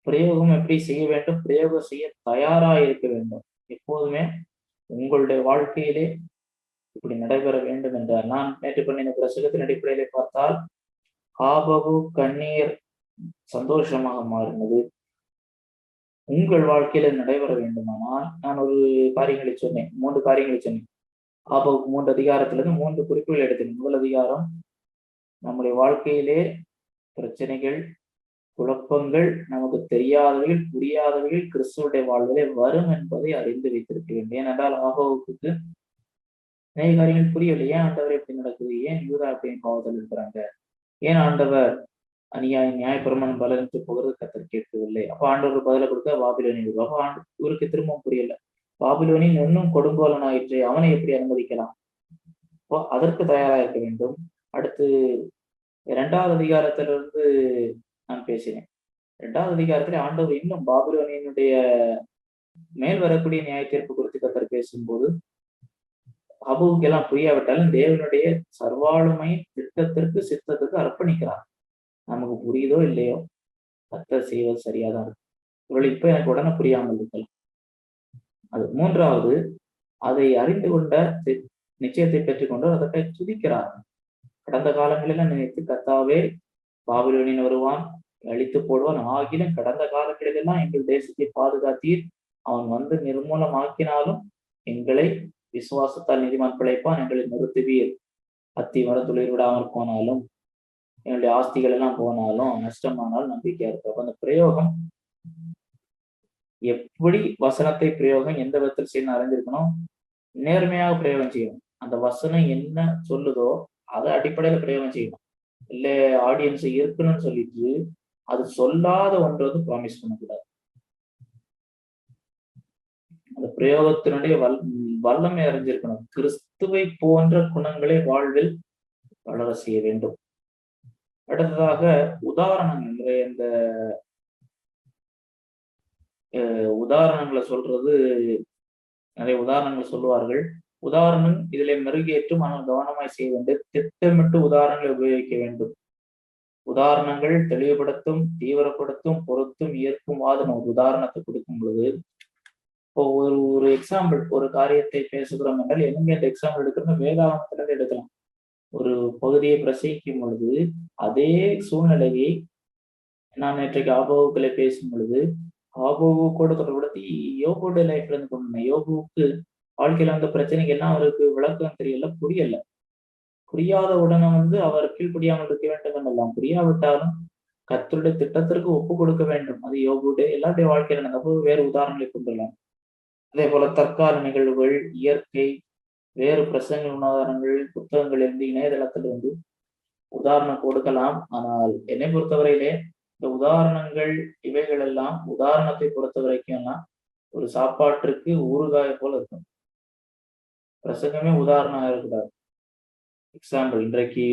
பிரயோகம் எப்படி செய்ய வேண்டும்? பிரயோகம் செய்ய தயாரா இருக்க வேண்டும். எப்போதுமே உங்களுடைய வாழ்க்கையிலே இப்படி நடைபெற வேண்டும் என்றால், நான் நேற்று பண்ணின பிரசங்கத்தின் அடிப்படையிலே பார்த்தால், ஆபகு கண்ணீர் சந்தோஷமாக மாறினது உங்கள் வாழ்க்கையில நடைபெற வேண்டுமானால், நான் ஒரு காரியங்களை சொன்னேன், 3 காரியங்களை சொன்னேன். ஆபகுக்கு 3 அதிகாரத்திலிருந்து 3 குறிப்புகள் எடுத்தேன். முதல் அதிகாரம், நம்முடைய வாழ்க்கையிலே பிரச்சனைகள், குழப்பங்கள், நமக்கு தெரியாதவைகள், புரியாதவைகள் கிறிஸ்துவுடைய வாழ்விலே வரும் என்பதை அறிந்து வைத்திருக்க வேண்டும். ஏனென்றால் ஆபகுக்கு நிறைய காரியங்கள் புரியவில்லை. ஏன் ஆண்டவர் எப்படி நடக்குது? ஏன் யூதா அப்படின்னு பாவத்தில் இருக்கிறாங்க? ஏன் ஆண்டவர் நியாயப்பிரமாணம் பலனிட்டு போகிறது கத்தர் கேட்கவில்லை? அப்ப ஆண்டவர் பதில கொடுக்க பாபிலோனி. அப்ப இவருக்கு திரும்பவும் புரியல. பாபிலோனின் இன்னும் கொடுங்கோலன் ஆயிற்று, அவனை எப்படி அனுமதிக்கலாம்? அப்போ அதற்கு தயாரா இருக்க வேண்டும். அடுத்து 2வது அதிகாரத்திலிருந்து நான் பேசினேன். 2வது அதிகாரத்திலே ஆண்டவர் இன்னும் பாபிலோனியனுடைய மேல் வரக்கூடிய நியாய தீர்ப்பு குறித்து கத்தர் பேசும்போது, ஆபகுக்கு எல்லாம் புரியாவிட்டாலும் தேவனுடைய சர்வாளுமை திட்டத்திற்கு சித்தத்துக்கு அர்ப்பணிக்கிறார். நமக்கு புரியுதோ இல்லையோ, கத்தர் செய்வது சரியாதான் இருக்கு. இவள் இப்ப எனக்கு உடனே புரியாமல் இருக்கலாம். அது 3வது, அதை அறிந்து கொண்ட நிச்சயத்தை பெற்றுக்கொண்டு அதற்காக துதிக்கிறார். கடந்த காலங்களில நினைத்து, கத்தாவே பாபிலோனியன் வருவான், அழித்து போடுவான், ஆகிலும் கடந்த காலங்களிலெல்லாம் எங்கள் தேசத்தை பாதுகாத்தீர், அவன் நிர்மூலமாக்கினாலும் எங்களை விசுவாசத்தால் நீதிமான் பிழைப்பான், எங்களை நிறுத்துவீர், அத்தி மரத்துளிர் விடாமல் போனாலும், என்னுடைய ஆஸ்திகள் எல்லாம் போனாலும், நஷ்டமானாலும் நம்பிக்கையா இருக்கு. அந்த பிரயோகம் எப்படி வசனத்தை பிரயோகம் எந்த விதத்தில் செய்யணும் அறிஞ்சிருக்கணும். நேர்மையாக பிரயோகம் செய்யணும். அந்த வசனம் என்ன சொல்லுதோ அதை அடிப்படையில பிரயோகம் செய்யணும். இல்ல ஆடியன்ஸ் இருக்கணும்னு சொல்லிட்டு அது சொல்லாத ஒன்று ப்ராமிஸ் பண்ணக்கூடாது. அந்த பிரயோகத்தினுடைய வல்லமை அறிஞ்சிருக்கணும். கிறிஸ்துவை போன்ற குணங்களை வாழ்வில் வளர செய்ய வேண்டும். அடுத்ததாக உதாரணங்கள், இந்த உதாரணங்களை சொல்றது, நிறைய உதாரணங்கள் சொல்லுவார்கள். உதாரணம் இதிலே மெருகேற்றும், ஆனால் கவனமாய் செய்ய வேண்டும். திட்டமிட்டு உதாரணங்களை உபயோகிக்க வேண்டும். உதாரணங்கள் தெளிவுபடுத்தும், தீவிரப்படுத்தும், பொருத்தும், ஏற்கும் வாதம். ஒரு உதாரணத்தை கொடுக்கும் பொழுது, இப்போ ஒரு எக்ஸாம்பிள், ஒரு காரியத்தை பேசுகிறோம் என்றால் எங்க இந்த எக்ஸாம்பிள் எடுக்கணும்? வேதாகமத்திலிருந்து எடுக்கலாம். ஒரு பகுதியை பிரசங்கிக்கும் பொழுது அதே சூழ்நிலையை நான் நேற்றைக்கு ஆபோவுக்களை பேசும் பொழுது ஆபோவு கூட தொடர்படுத்தி யோபுடைய லைஃப்ல இருந்து கொண்டு யோபுவுக்கு வாழ்க்கையில வந்த பிரச்சனைக்கு எல்லாம் அவருக்கு விளக்கம் தெரியல, புரியல. புரியாத உடனே அவர் கீழ்ப்படியாமல் இருக்க வேண்டும் என்றெல்லாம், புரியாவிட்டாலும் கர்த்தருடைய திட்டத்திற்கு ஒப்பு கொடுக்க வேண்டும். அது யோபுடைய எல்லாருடைய வாழ்க்கையில நடந்தப்போ வேறு உதாரணங்களை கொண்டுள்ளலாம். அதே போல தற்கால நிகழ்வுகள், இயற்கை, வேறு பிரசங்க உதாரணங்கள், புத்தகங்களிலிருந்து, இணையதளத்திலிருந்து உதாரணம் கொடுக்கலாம். ஆனால் என்னை பொறுத்தவரையிலே இந்த உதாரணங்கள் இவைகள் எல்லாம் உதாரணத்தை பொறுத்த வரைக்கும் எல்லாம் ஒரு சாப்பாட்டிற்கு ஊறுகாய் போல இருக்கும். பிரசங்கமே உதாரணம் இருக்கக்கூடாது. எக்ஸாம்பிள், இன்றைக்கு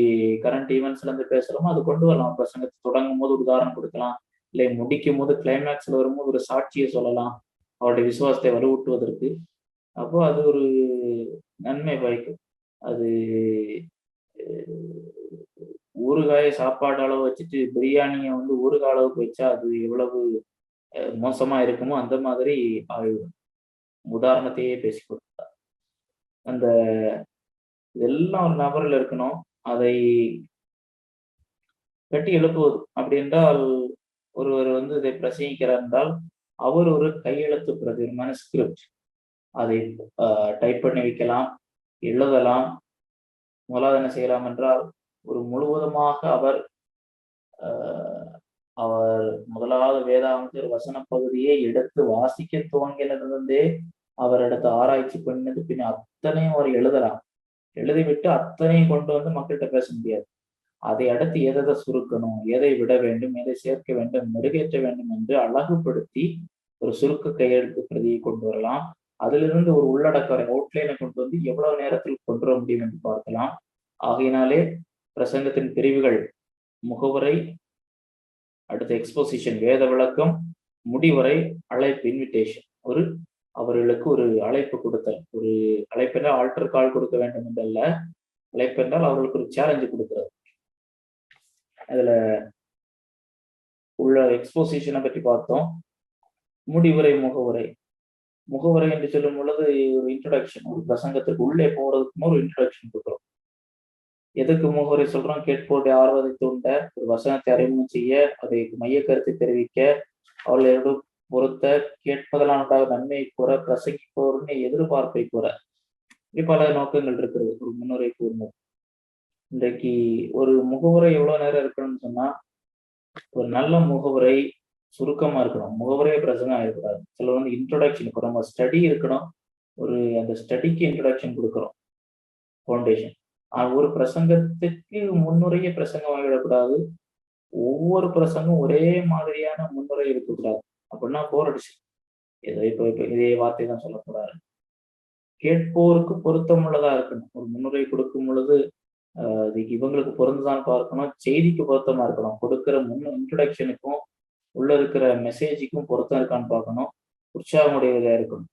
கரண்ட் ஈவெண்ட்ஸ்ல இருந்து பேசுறோமோ அது கொண்டு வரலாம். பிரசங்கத்தை தொடங்கும் போது உதாரணம் கொடுக்கலாம், இல்லை முடிக்கும் போது கிளைமேக்ஸ்ல வரும்போது ஒரு சாட்சியை சொல்லலாம். அவருடைய விசுவாசத்தை வலுவூட்டுவதற்கு. அப்போ அது ஒரு நன்மை பயக்கும். அது ஊறுகாய சாப்பாடு அளவு வச்சுட்டு பிரியாணிய வந்து ஊறுகாய் அளவுக்கு வச்சா அது எவ்வளவு மோசமா இருக்குமோ அந்த மாதிரி ஆயிடும். உதாரணத்தையே பேசிக் கொடுத்தார். அந்த இதெல்லாம் ஒரு நபர்ல இருக்கணும். அதை கட்டி எழுப்புவது. அப்படி என்றால் ஒருவர் வந்து இதை பிரசங்கிக்கிறார் என்றால், அவர் ஒரு கையெழுத்து பிரதி மனுஸ்கிரிப்ட். அதை டைப் பண்ணி வைக்கலாம், எழுதலாம். முதலாவது என்ன செய்யலாம் என்றால், ஒரு முழுவதுமாக அவர் அவர் முதலாவது வேதாகமத்தில் வசன பகுதியை எடுத்து வாசிக்க துவங்கினதிலிருந்தே அவர் எடுத்து ஆராய்ச்சி பண்ணது பின் அத்தனையும் அவர் எழுதலாம். எழுதிவிட்டு அத்தனையும் கொண்டு வந்து மக்கள்கிட்ட பேச முடியாது. அதை அடுத்து எதை சுருக்கணும், எதை விட வேண்டும், எதை சேர்க்க வேண்டும், மெருகேற்ற வேண்டும் என்று அழகுபடுத்தி ஒரு சுருக்க கையெழுத்து பிரதியை கொண்டு வரலாம். அதிலிருந்து ஒரு உள்ளடக்க அவுட்லைனை கொண்டு வந்து எவ்வளவு நேரத்தில் கொண்டு வர முடியும் என்று பார்க்கலாம். ஆகையினாலே பிரசங்கத்தின் பிரிவுகள் முகவுரை, அடுத்த எக்ஸ்போசிஷன் வேத விளக்கம், முடிவரை அழைப்பு இன்விடேஷன். அவர்களுக்கு ஒரு அழைப்பு கொடுத்தல். ஒரு அழைப்பென்றால் ஆல்டர் கால் கொடுக்க வேண்டும் என்றல்ல, அழைப்பென்றால் அவர்களுக்கு ஒரு சேலஞ்சு கொடுக்கிறது. அதுல உள்ள எக்ஸ்போசிஷனை பற்றி பார்த்தோம். முடிவுரை, முகவுரை என்று சொல்லும் பொழுது ஒரு இன்ட்ரோடக்ஷன், ஒரு பிரசங்கத்திற்கு உள்ளே போறதுக்கு ஒரு இன்ட்ரோடக்ஷன் கொடுக்குறோம். எதுக்கு முகவுரை சொல்றோம்? கேட்போருடைய ஆர்வத்தை தூண்ட, ஒரு வசனத்தை அறிமுகம் செய்ய, அதை மைய கருத்தை தெரிவிக்க, அவர்களோடு பொறுத்த, கேட்பதெல்லாம் நன்மையை கூற, பிரசங்கிப்போர்னு எதிர்பார்ப்பை கூற, இப்படி பல நோக்கங்கள் இருக்கிறது ஒரு முன்னுரை கூறும்போது. இன்றைக்கு ஒரு முகவுரை எவ்வளவு நேரம் இருக்கணும்னு சொன்னா, ஒரு நல்ல முகவுரை சுருக்கமா இருக்கணும். முகவுரையே பிரசங்கம் ஆகக்கூடாது. சில வந்து இன்ட்ரோடக்ஷன், இப்போ நம்ம ஸ்டடி இருக்கணும், அந்த ஸ்டடிக்கு இன்ட்ரோடக்ஷன் கொடுக்குறோம், ஃபவுண்டேஷன். ஒரு பிரசங்கத்துக்கு முன்னுரையே பிரசங்கம் ஆகிடக்கூடாது. ஒவ்வொரு பிரசங்கம் ஒரே மாதிரியான முன்னுரை இருக்கக்கூடாது. அப்படின்னா போர் அடிச்சு ஏதோ இப்போ இதே வார்த்தை தான் சொல்லக்கூடாது. கேட்போருக்கு பொருத்தமுள்ளதா இருக்கணும். ஒரு முன்னுரை கொடுக்கும் பொழுது அதுக்கு இவங்களுக்கு பொருந்துதான் பார்க்கணும், செய்திக்கு பொருத்தமா இருக்கணும். கொடுக்கிற இன்ட்ரோடக்ஷனுக்கும் உள்ள இருக்கிற மெசேஜுக்கும் பொருத்தம் இருக்கான்னு பார்க்கணும். உற்சாகமுடையதா இருக்கணும்.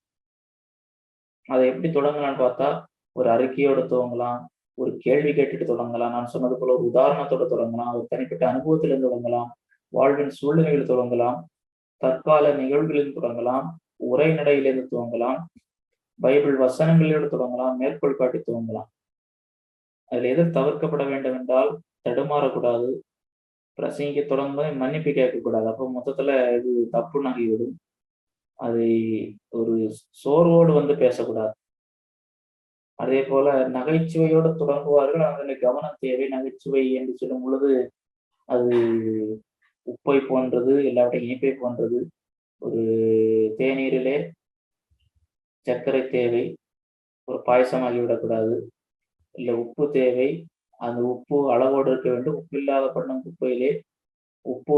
அதை எப்படி தொடங்கலான்னு பார்த்தா, ஒரு அறிக்கையோட துவங்கலாம், ஒரு கேள்வி கேட்டுட்டு தொடங்கலாம். நான் சொன்னது போல ஒரு உதாரணத்தோட தொடங்கலாம், ஒரு தனிப்பட்ட அனுபவத்திலிருந்து தொடங்கலாம், வாழ்வின் சூழ்நிலைகள் தொடங்கலாம், தற்கால நிகழ்வுகளில் தொடங்கலாம், உரைநடையிலிருந்து துவங்கலாம், பைபிள் வசனங்களோடு தொடங்கலாம், மேற்கோள் காட்டி துவங்கலாம். அதுல எது தவிர்க்கப்பட வேண்டும் என்றால், தடுமாறக்கூடாது, பிரசங்கிக்க தொடங்கும்போது மன்னிப்பு கேட்கக்கூடாது. அப்போ மொத்தத்துல இது தப்புன்னு ஆகிவிடும். அதை ஒரு சோர்வோடு வந்து பேசக்கூடாது. அதே போல நகைச்சுவையோடு தொடங்குவார்கள், அதில் கவனம் தேவை. நகைச்சுவை என்று சொல்லும் பொழுது அது உப்பை போன்றது, எல்லாவற்றையும் இனிப்பை போன்றது. ஒரு தேநீரிலே சர்க்கரை தேவை, ஒரு பாயசமாகிவிடக்கூடாது. இல்லை உப்பு தேவை, அந்த உப்பு அளவோடு இருக்க வேண்டும். உப்பு இல்லாத பண்ணும் குப்பையிலே உப்பு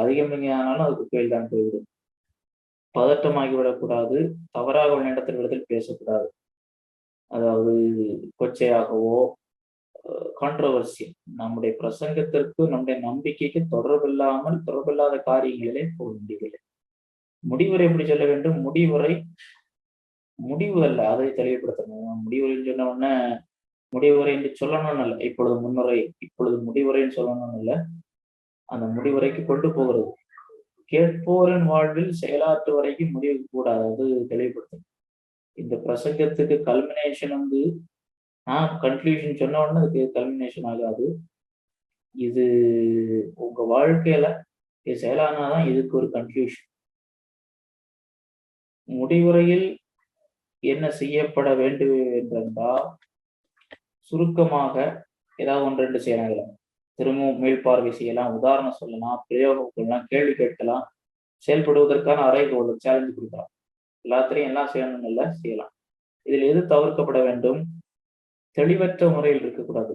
அதிகமானாலும் அது குப்பையில் தான் போய்விடும். பதட்டமாகிவிடக்கூடாது, தவறாக உள்ள இடத்தில் பேசக்கூடாது. அதாவது கொச்சையாகவோ கான்ட்ரோவர்சியல், நம்முடைய பிரசங்கத்திற்கு நம்முடைய நம்பிக்கைக்கு தொடர்பில்லாத காரியங்களிலே போக முடியவில்லை. முடிவுரை எப்படி சொல்ல வேண்டும்? முடிவு அல்ல, அதை தெளிவுபடுத்தணும். முடிவுரைன்னு சொன்ன உடனே முடிவுரை என்று சொல்லணும்னு இல்லை, இப்பொழுது முன்னுரை, இப்பொழுது முடிவுரைன்னு சொல்லணும்னு இல்லை, அந்த முடிவுரைக்கு கொண்டு போகிறது. கேட்போரின் வாழ்வில் செயலாற்று வரைக்கும் முடிவு கூடாது, அது தெளிவுபடுத்தணும். இந்த பிரசங்கத்துக்கு கல்மினேஷன் வந்து கன்க்ளூஷன் சொன்ன உடனே அதுக்கு கல்மினேஷன் ஆகாது. இது உங்க வாழ்க்கையில இது செயலானாதான் இதுக்கு ஒரு கன்க்ளூஷன். முடிவுரையில் என்ன செய்யப்பட வேண்டும் என்றால், சுருக்கமாக ஏதாவது 1, 2 செய்யலாம். திரும்பவும் மீள்பார்வை செய்யலாம், உதாரணம் சொல்லலாம், பிரயோகம் கொள்ளலாம், கேள்வி கேட்கலாம், செயல்படுவதற்கான அறைகோல் சேலஞ்சு கொடுக்கலாம். எல்லாத்திலையும் எல்லாம் செய்யணும் இல்லை, செய்யலாம். இதில் எது தவிர்க்கப்பட வேண்டும்? தெளிவற்ற முறையில் இருக்கக்கூடாது,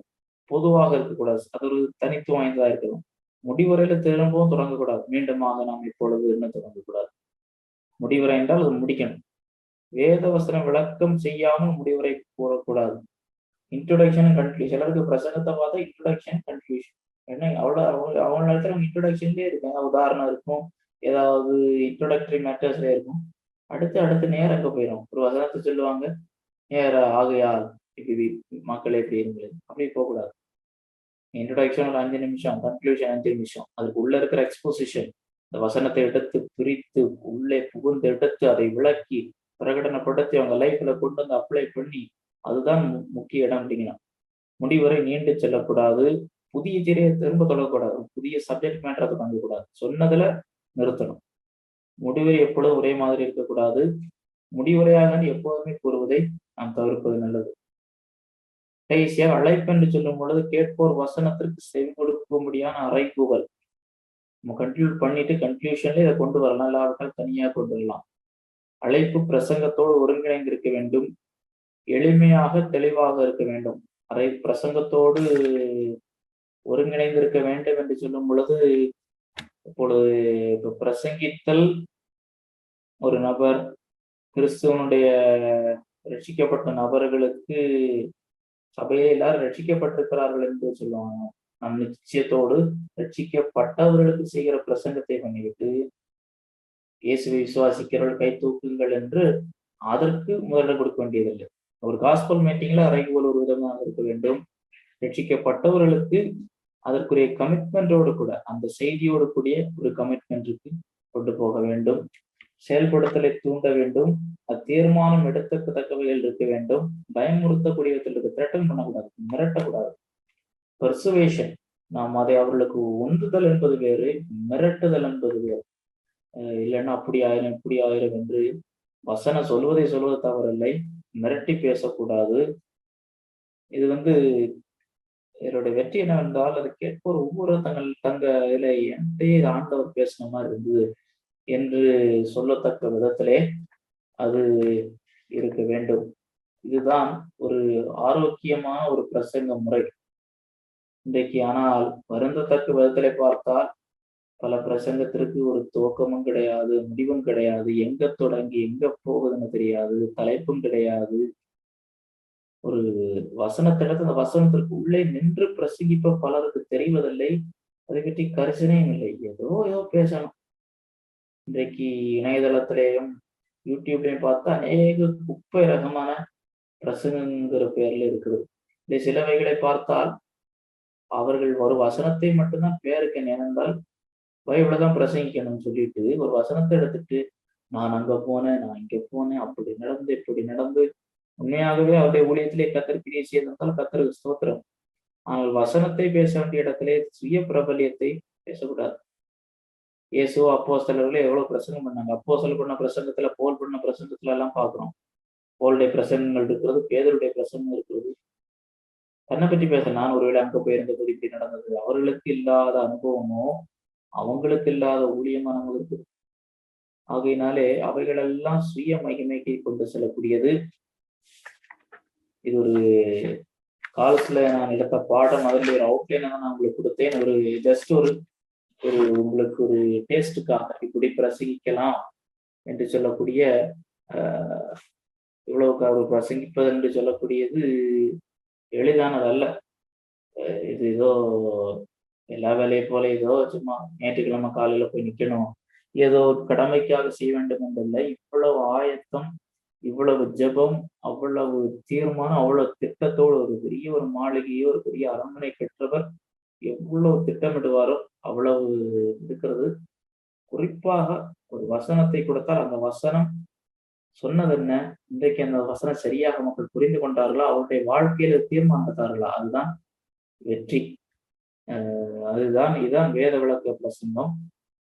பொதுவாக இருக்கக்கூடாது, அது ஒரு தனித்துவம் வாய்ந்ததா இருக்கணும். முடிவுரையில திரும்பவும் தொடங்கக்கூடாது, மீண்டுமாக நாம் இப்பொழுது என்ன தொடங்கக்கூடாது. முடிவுரை என்றால் அது முடிக்கணும். வேத வசனம் விளக்கம் செய்யாமல் முடிவுரை கூறக்கூடாது. இன்ட்ரோடக்ஷன் கன்க்ளூஷன், சிலருக்கு பிரசங்கத்தை பார்த்தா இன்ட்ரோடக்ஷன் கன்க்ளூஷன் என்ன அவங்க இடத்துல இன்ட்ரோடக்ஷன்லேயே இருக்கும், உதாரணம் இருக்கும், ஏதாவது இன்ட்ரோடக்டரி மேட்டர்ஸ்ல இருக்கும். அடுத்து நேரம் அங்க போயிடும். ஒரு வசனத்தை சொல்லுவாங்க, நேர ஆகையால் இப்படி மக்களே பேருங்களே அப்படி போகக்கூடாது. இன்ட்ரோடக்ஷன் ஒரு 5 நிமிஷம், கன்க்ளூஷன் 5 நிமிஷம். அதுக்கு உள்ள இருக்கிற எக்ஸ்போசிஷன், இந்த வசனத்தை எடுத்து பிரித்து உள்ளே புகுந்து எடுத்து அதை விளக்கி பிரகடனப்படுத்தி அவங்க லைஃப்ல கொண்டு வந்து அப்ளை பண்ணி, அதுதான் முக்கிய இடம் அப்படிங்கன்னா. முடிவரை நீண்டு செல்லக்கூடாது. புதிய திரையை திரும்ப தொடரக்கூடாது. புதிய சப்ஜெக்ட் மேட்டர் அதை பண்ணக்கூடாது. சொன்னதுல நிறுத்தணும். முடிவுரை எப்பொழுதும் ஒரே மாதிரி இருக்கக்கூடாது. முடிவுரையாக எப்போதுமே கூறுவதை நாம் தவிர்ப்பது நல்லது. கடைசியாக அழைப்பு என்று சொல்லும் பொழுது கேட்போர் வசனத்திற்கு செவி கொடுக்கும்படியான அறைகூவல். நம்ம கன்க்ளூட் பண்ணிட்டு கன்க்ளூஷன்ல இதை கொண்டு வரலாம், இல்லாவிட்டால் தனியாக கொண்டு வரலாம். அழைப்பு பிரசங்கத்தோடு ஒருங்கிணைந்து இருக்க வேண்டும். எளிமையாக தெளிவாக இருக்க வேண்டும். பிரசங்கத்தோடு ஒருங்கிணைந்திருக்க வேண்டும் என்று சொல்லும் பொழுது, இப்பொழுது இப்ப பிரசங்கித்தல் ஒரு நபர் கிறிஸ்துவனுடைய ரட்சிக்கப்பட்ட நபர்களுக்கு சபையை எல்லாரும் ரட்சிக்கப்பட்டிருக்கிறார்கள் என்று சொல்லுவாங்க. நம் நிச்சயத்தோடு ரட்சிக்கப்பட்டவர்களுக்கு செய்கிற பிரசங்கத்தை பண்ணிவிட்டு இயேசுவை விசுவாசிக்கிறவர்கள் கை தூக்குங்கள் என்று அதற்கு முதலிடம் கொடுக்க வேண்டியதில்லை. ஒரு காஸ்பல் மீட்டிங்ல அறைகூவல் ஒரு விதமாக இருக்க வேண்டும். ரட்சிக்கப்பட்டவர்களுக்கு அதற்குரிய கமிட்மெண்டோடு கூட அந்த செய்தியோடு கூடிய ஒரு கமிட்மெண்ட்டுக்கு கொண்டு போக வேண்டும். செயல்படுத்தலை தூண்ட வேண்டும். தீர்மானம் எடுக்கத்தக்கவைகள் இருக்க வேண்டும். பயமுறுத்தக்கூடிய விதத்தில் திரட்டன் பண்ணக்கூடாது, மிரட்டக்கூடாது. பெர்சுவேஷன், நாம் அதை அவர்களுக்கு உந்துதல் என்பது வேறு, மிரட்டுதல் என்பது வேறு. இல்லைன்னா அப்படி ஆயிரம் இப்படி ஆயிரம் என்று வசனம் சொல்வதை சொல்வது தவறில்லை, மிரட்டி பேசக்கூடாது. இது இதனுடைய வெற்றி என்னவென்றால் அதை கேட்போர் ஒவ்வொரு தங்க இதுல என்கிட்டயே ஆண்டவர் பேசின மாதிரி இருந்தது என்று சொல்லத்தக்க விதத்திலே அது இருக்க வேண்டும். இதுதான் ஒரு ஆரோக்கியமான ஒரு பிரசங்க முறை இன்றைக்கு. ஆனால் வருந்தத்தக்க விதத்திலே பார்த்தால் பல பிரசங்கத்திற்கு ஒரு துவக்கமும் கிடையாது, முடிவும் கிடையாது, எங்க தொடங்கி எங்க போகுதுன்னு தெரியாது, தலைப்பும் கிடையாது. ஒரு வசனத்திடத்து அந்த வசனத்திற்கு உள்ளே நின்று பிரசங்கிப்ப பலருக்கு தெரிவதில்லை, அதை பற்றி கரிசனையும் இல்லை. ஏதோ பேசணும். இன்றைக்கு இணையதளத்திலேயும் யூடியூப்லயும் பார்த்தா அநேக குப்பை ரகமான பிரசங்கங்கிற பேர்ல இருக்குது. இந்த சிலவைகளை பார்த்தால் அவர்கள் ஒரு வசனத்தை மட்டும்தான் பேருக்கு நினைந்தால் பைபிளை தான் பிரசங்கிக்கணும்னு சொல்லிட்டு ஒரு வசனத்தை எடுத்துட்டு நான் அங்க போனேன், நான் இங்க போனேன், அப்படி நடந்து இப்படி நடந்து, உண்மையாகவே அவருடைய ஊழியத்திலே கத்தர் கிரியை செய்திருந்தால் கத்தருக்கு ஸ்தோத்திரம். ஆனால் வசனத்தை பேச வேண்டிய இடத்திலே சுய பிரபல்யத்தை பேசக்கூடாது. இயேசுவோ அப்போஸ்தலர்களே எவ்வளவு பிரசங்கம் பண்ணாங்க. அப்போஸ்தலர் பண்ண பிரசங்கத்துல, போல் பண்ண பிரசங்கத்துல எல்லாம் பார்க்கிறோம். போலுடைய பிரசங்கங்கள் இருக்கிறது, பேதருடைய பிரசங்கம் இருக்கிறது. தன்னை பற்றி பேச நான் ஒருவேளை அங்க போயிருந்த போது இப்படி நடந்தது. அவர்களுக்கு இல்லாத அனுபவமோ அவங்களுக்கு இல்லாத ஊழியமா நமக்கு இருக்குது. ஆகையினாலே அவைகளெல்லாம் சுய மகிமைக்கு கொண்டு செல்லக்கூடியது. இது ஒரு காலத்துல நான் எடுத்த பாடம், அதில் ஒரு அவுட்லைனை தான் நான் உங்களுக்கு கொடுத்தேன். ஒரு ஜஸ்ட் ஒரு உங்களுக்கு ஒரு டேஸ்டுக்காக இப்படி பிரசங்கிக்கலாம் என்று சொல்லக்கூடிய இவ்வளவுக்கு அவர் பிரசங்கிப்பது என்று சொல்லக்கூடியது எளிதானது அல்ல. இது ஏதோ எல்லா வேலையை போல ஏதோ சும்மா ஞாயிற்றுக்கிழமை காலையில போய் நிக்கணும், ஏதோ கடமைக்காக செய்ய வேண்டும் என்றில்லை. இவ்வளவு ஆயத்தம், இவ்வளவு ஜெபம், அவ்வளவு தீர்மானம், அவ்வளவு திட்டத்தோடு ஒரு பெரிய ஒரு மாளிகையோ ஒரு பெரிய அரண்மனை பெற்றவர் எவ்வளவு திட்டமிடுவாரோ அவ்வளவு இருக்கிறது. குறிப்பாக ஒரு வசனத்தை கொடுத்தால் அந்த வசனம் சொன்னது என்ன, இன்றைக்கு அந்த வசனம் சரியாக மக்கள் புரிந்து கொண்டார்களா, அவருடைய வாழ்க்கையில தீர்மானித்தார்களா, அதுதான் வெற்றி. இதுதான் வேத விளக்க பிரசங்கம்.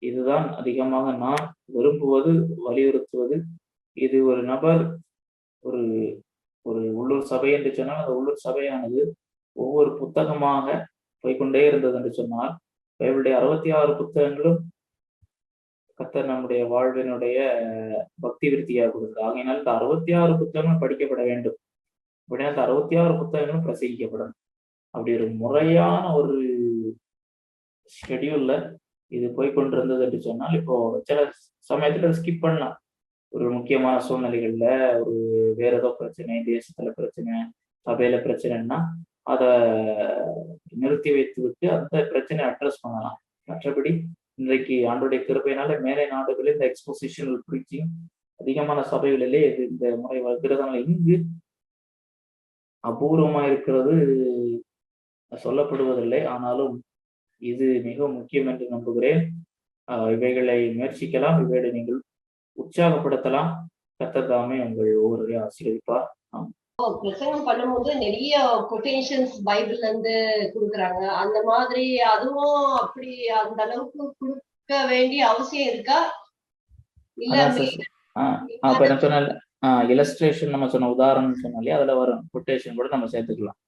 இதுதான் அதிகமாக நான் விரும்புவது, வலியுறுத்துவது. இது ஒரு நபர் ஒரு உள்ளூர் சபை என்று சொன்னால் அந்த உள்ளூர் சபையானது ஒவ்வொரு புத்தகமாக போய்கொண்டே இருந்தது என்று சொன்னால் பைபிளுடைய 66 புத்தகங்களும் கர்த்தர் நம்முடைய வாழ்வினுடைய பக்தி விருத்தியாக கொடுத்தது. ஆகையினால் இந்த 66 புத்தகங்களும் படிக்கப்பட வேண்டும். அப்படின்னா இந்த 66 புத்தகங்களும் பிரசங்கிக்கப்படும். அப்படி ஒரு முறையான ஒரு ஷெடியூல்ல இது போய்கொண்டிருந்தது என்று சொன்னால் இப்போ சில சமயத்துல ஸ்கிப் பண்ணலாம். ஒரு முக்கியமான சூழ்நிலைகள்ல ஒரு வேற ஏதோ பிரச்சனை, தேசத்துல பிரச்சனை, சபையில பிரச்சனைன்னா அதை நிறுத்தி வைத்து விட்டு அந்த பிரச்சனையை அட்ரஸ் பண்ணலாம். மற்றபடி இன்றைக்கு ஆண்டோடைய கிருபையினால மேலை நாடுகளில் இந்த எக்ஸ்போசிஷனல் ப்ரீச்சிங் அதிகமான சபைகளிலே இது இந்த முறை வருகிறதுனால இங்கு அபூர்வமா இருக்கிறது சொல்லப்படுவதில்லை. ஆனாலும் இது மிக முக்கியம் என்று நம்புகிறேன். இவைகளை முயற்சிக்கலாம், இவைகளை நீங்கள் உற்சாகப்படுத்தலாம். கர்த்தர் தாமே உங்கள் ஒவ்வொருவரையும் ஆசீர்வதிப்பார். பிரசங்கம் பண்ணும்போது நிறைய கொட்டேஷன்ஸ் பைபிள்ல இருந்து கொடுக்குறாங்க. அந்த மாதிரி அதுவும் அப்படி அந்த அளவுக்கு கொடுக்க வேண்டிய அவசியம் இருக்கா? இல்ல அப்ப என்ன சொன்ன இலஸ்ட்ரேஷன் நம்ம சொன்ன உதாரணம் சொன்னாலே அதுல வரும் கொட்டேஷன் கூட நம்ம சேர்த்துக்கலாம்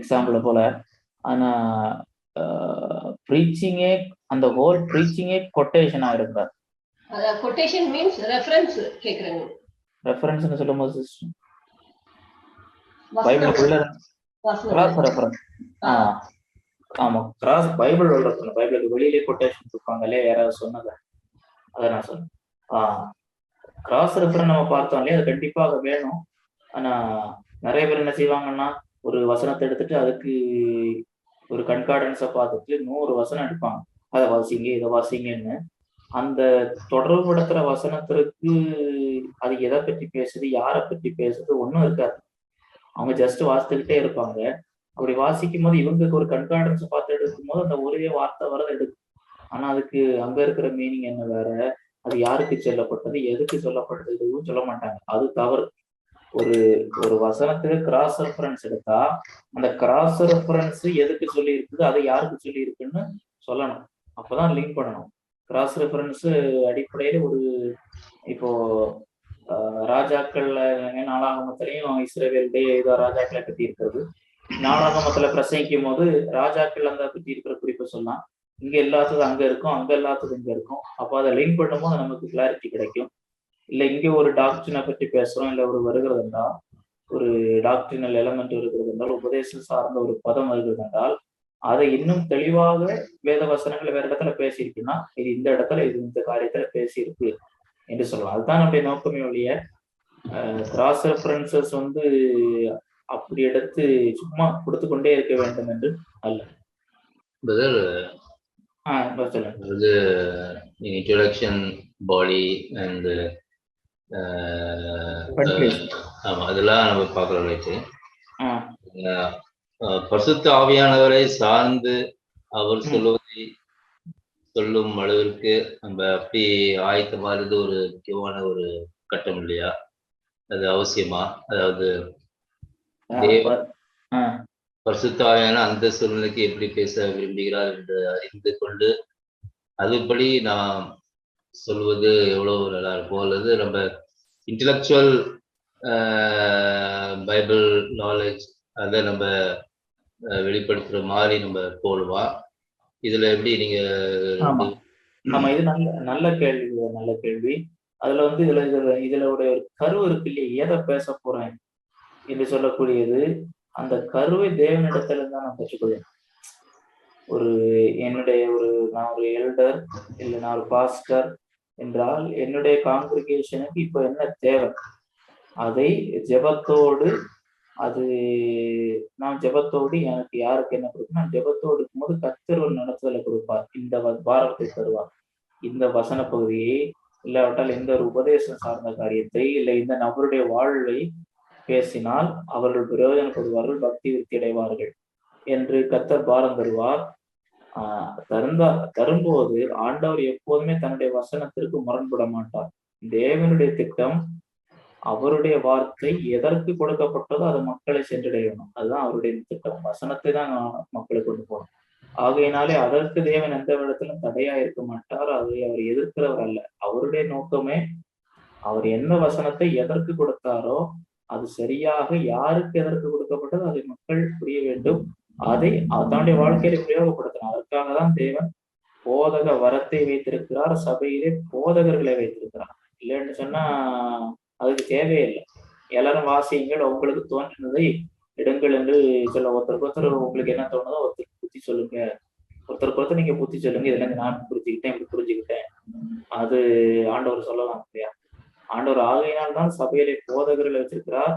எக்ஸாம்பிள் போல. ஆனா ப்ரீச்சிங்கே அந்த ஹோல் ப்ரீச்சிங்கே கொட்டேஷன் ஆயிருக்காது. கொட்டேஷன் மீன்ஸ் ரெஃபரன்ஸ் கேக்குறேன். ரெஃபரன்ஸ்னு சொல்லும்போது பைபிளுக்குள்ள கிராஸ் ரெஃபரன்ஸ். ஆமா, கிராஸ் பைபிள் சொல்றது. பைபிளுக்கு வெளியிலே கொட்டேஷன் கொடுப்பாங்களே யாராவது சொன்னதை, அதை நான் சொன்னேன். கிராஸ் ரெஃபரன்ஸ் நம்ம பார்த்தோம் இல்லையா, அது கண்டிப்பாக வேணும். ஆனா நிறைய பேர் என்ன செய்வாங்கன்னா, ஒரு வசனத்தை எடுத்துட்டு அதுக்கு ஒரு கன்கார்டன்ஸை பார்த்துட்டு 100 வசனம் எடுப்பாங்க. அதை வாசிங்க இதை வாசிங்கன்னு. அந்த தொடர்புபடுத்துற வசனத்திற்கு அது எதை பற்றி பேசுது, யாரை பற்றி பேசுது ஒன்றும் இருக்காது. அவங்க ஜஸ்ட் வாசித்துக்கிட்டே இருப்பாங்க. அப்படி வாசிக்கும் போது இவங்களுக்கு ஒரு கன்கார்டன்ஸை பார்த்து எடுக்கும் போது அந்த ஒரே வார்த்தை வரதை எடுக்கும். ஆனா அதுக்கு அங்க இருக்கிற மீனிங் என்ன வேற, அது யாருக்கு சொல்லப்பட்டது, எதுக்கு சொல்லப்பட்டது, எதுவும் சொல்ல மாட்டாங்க. அது தவறு. ஒரு ஒரு வசனத்துக்கு கிராஸ் ரெஃபரன்ஸ் எடுத்தா அந்த கிராஸ் ரெஃபரன்ஸ் எதுக்கு சொல்லி இருக்குது, அது யாருக்கு சொல்லி இருக்குன்னு சொல்லணும். அப்பதான் லிங்க் பண்ணணும். கிராஸ் ரெஃபரன்ஸ் அடிப்படையில ஒரு இப்போ ராஜாக்கள்ல நாளாகமத்திலையும் இஸ்ரவேலுடைய ஏதோ ராஜாக்களை பத்தி இருக்கிறது. நாளாகமத்துல பிரசங்கிக்கும் போது ராஜாக்கள் அந்த பத்தி இருக்கிற குறிப்பை சொல்லலாம். இங்க எல்லாத்தது அங்க இருக்கும், அங்க எல்லாத்தது இங்க இருக்கும். அப்போ அதை லிங்க் பண்ணும்போது நமக்கு கிளாரிட்டி கிடைக்கும். இல்லை இங்க ஒரு டாக்டரினை பற்றி பேசுறோம், இல்லை ஒரு வருகிறது என்றால், ஒரு டாக்டரினல் எலமெண்ட் இருக்கிறது என்றால், உபதேசம் சார்ந்த ஒரு பதம் வருகிறது என்றால், அதை இன்னும் தெளிவாக வேத வசனங்களை வேற இடத்துல பேசியிருக்குன்னா இது இந்த இடத்துல இது இந்த காரியத்துல பேசியிருக்கு என்று சொல்லலாம். அதுதான் நம்முடைய நோக்கமே ஒழிய கிராஸ் ரெஃபரன்சஸ் அப்படி எடுத்து சும்மா கொடுத்து கொண்டே இருக்க வேண்டும் என்று அல்ல. இன்ட்ரோடக்ஷன் பாடி அண்ட் அதெல்லாம் நம்ம பார்க்கறோம். பரிசுத்த ஆவியானவரை சார்ந்து அவர் சொல்லுவதை சொல்லும் அளவிற்கு நம்ம அப்படி ஆயத்தமா இருந்து ஒரு முக்கியமான ஒரு கட்டம் இல்லையா? அது அவசியமா? அதாவது பரிசுத்த ஆவியான அந்த சூழ்நிலைக்கு எப்படி பேச விரும்புகிறார் என்று அறிந்து கொண்டு அதுபடி நான் சொல்வது எவ்வளவு நல்லா இருக்கும். அல்லது நம்ம இன்டலெக்சுவல் பைபிள் நாலேஜ் அதை நம்ம வெளிப்படுத்துற மாதிரி நம்ம போடுவா. இதுல எப்படி நீங்க? ஆமா, இது நல்ல கேள்வி, நல்ல கேள்வி. அதுல இதுல ஒரு கரு இருக்கு இல்லையா, எதை பேச போறேன் என்று சொல்லக்கூடியது. அந்த கருவை தேவனிடத்துல இருந்தா நான் பெற்றுக்கொள்வேன். நான் ஒரு எல்டர் இல்லை நான் ஒரு பாஸ்டர் என்றால் என்னுடைய காங்கிரிகேஷனுக்கு இப்போ என்ன தேவை, அதை ஜெபத்தோடு நான் ஜெபத்தோடு எனக்கு யாருக்கு என்ன கொடுக்கும், நான் ஜெபத்தோடு இருக்கும்போது கர்த்தர் ஒரு நடத்துதலை கொடுப்பார். இந்த பாரத்தை தருவார். இந்த வசன பகுதியை இல்லாவிட்டால் இந்த ஒரு உபதேசம் சார்ந்த காரியத்தை இல்லை இந்த நபருடைய வாழ்வை பேசினால் அவர்கள் பிரயோஜனப்படுவார்கள், பக்தி விருத்தி அடைவார்கள் என்று கர்த்தர் பாரம் தருவார். தரும்போது ஆண்டவர் எப்போதுமே தன்னுடைய வசனத்திற்கு முரண்பட மாட்டார். தேவனுடைய திட்டம், அவருடைய வார்த்தை எதற்கு கொடுக்கப்பட்டதோ அது மக்களை சென்றடையணும். அதுதான் அவருடைய திட்டம். வசனத்தை தான் மக்களை கொண்டு போகணும். ஆகையினாலே அதற்கு தேவன் எந்த விதத்திலும் தடையா இருக்க மாட்டார். அதை அவர் எதிர்க்கிறவர் அல்ல. அவருடைய நோக்கமே அவர் என்ன வசனத்தை எதற்கு கொடுத்தாரோ அது சரியாக யாருக்கு எதற்கு கொடுக்கப்பட்டதோ அதை மக்கள் புரிய வேண்டும், அதை தன்னுடைய வாழ்க்கையில பிரயோகப்படுத்தணும். அதற்காக தான் தேவன் போதக வரத்தை வைத்திருக்கிறார், சபையிலே போதகர்களை வைத்திருக்கிறார். இல்லைன்னு சொன்னா அதுக்கு தேவையில்லை. எல்லாரும் வாசியுங்கள், உங்களுக்கு தோன்றினதை எடுங்கள் என்று சொல்ல. ஒருத்தருக்கு உங்களுக்கு என்ன தோணுதோ ஒருத்தருக்கு புத்தி சொல்லுங்க, ஒருத்தருக்கு நீங்க புத்தி சொல்லுங்க. இதுல இருந்து நான் புரிஞ்சுக்கிட்டேன், இப்படி புரிஞ்சுக்கிட்டேன், அது ஆண்டவர் சொல்லலாம் இல்லையா? ஆண்டவர் ஆகையினால்தான் சபையிலே போதகர்களை வச்சிருக்கிறார்,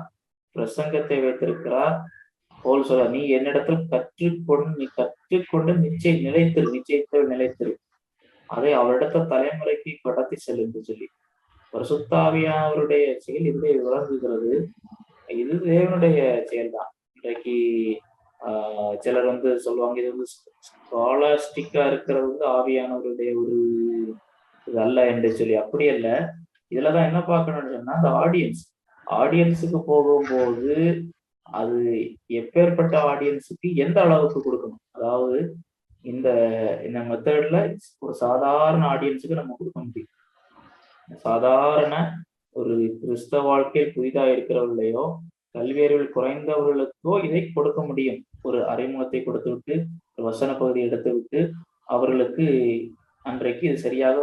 பிரசங்கத்தை வைத்திருக்கிறார். போல் சொல்ல, நீ என்னிடத்தில் கற்றுக்கொண்டு நிச்சயத்தில் நிலைத்திரு, அதை அவரிடத்த தலைமுறைக்கு கடத்தி செல்லும் சொல்லி பரிசுத்தாவியானவருடைய செயல் இதிலே விளங்குகிறது. இது தேவனுடைய செயல்தான். இன்றைக்கு சிலர் வந்து சொல்லுவாங்க, இது வந்து ஸ்காலாஸ்டிக்கா இருக்கிறது வந்து ஆவியானவருடைய ஒரு இது அல்ல என்று சொல்லி. அப்படி அல்ல. இதுலதான் என்ன பார்க்கணும்னு சொன்னா, அந்த ஆடியன்ஸுக்கு போகும்போது அது எப்பேற்பட்ட ஆடியன்ஸுக்கு எந்த அளவுக்கு கொடுக்கணும். அதாவது இந்த இந்த மெத்தட்ல ஒரு சாதாரண ஆடியன்ஸுக்கு நம்ம கொடுக்க முடியும். சாதாரண ஒரு கிறிஸ்தவ வாழ்க்கையில் புதிதாக இருக்கிறவர்களையோ கல்வி அறிவில் குறைந்தவர்களுக்கோ இதை கொடுக்க முடியும். ஒரு அறிமுகத்தை கொடுத்து விட்டு, ஒரு வசன பகுதியை எடுத்து விட்டு, அவர்களுக்கு அன்றைக்கு இது சரியாக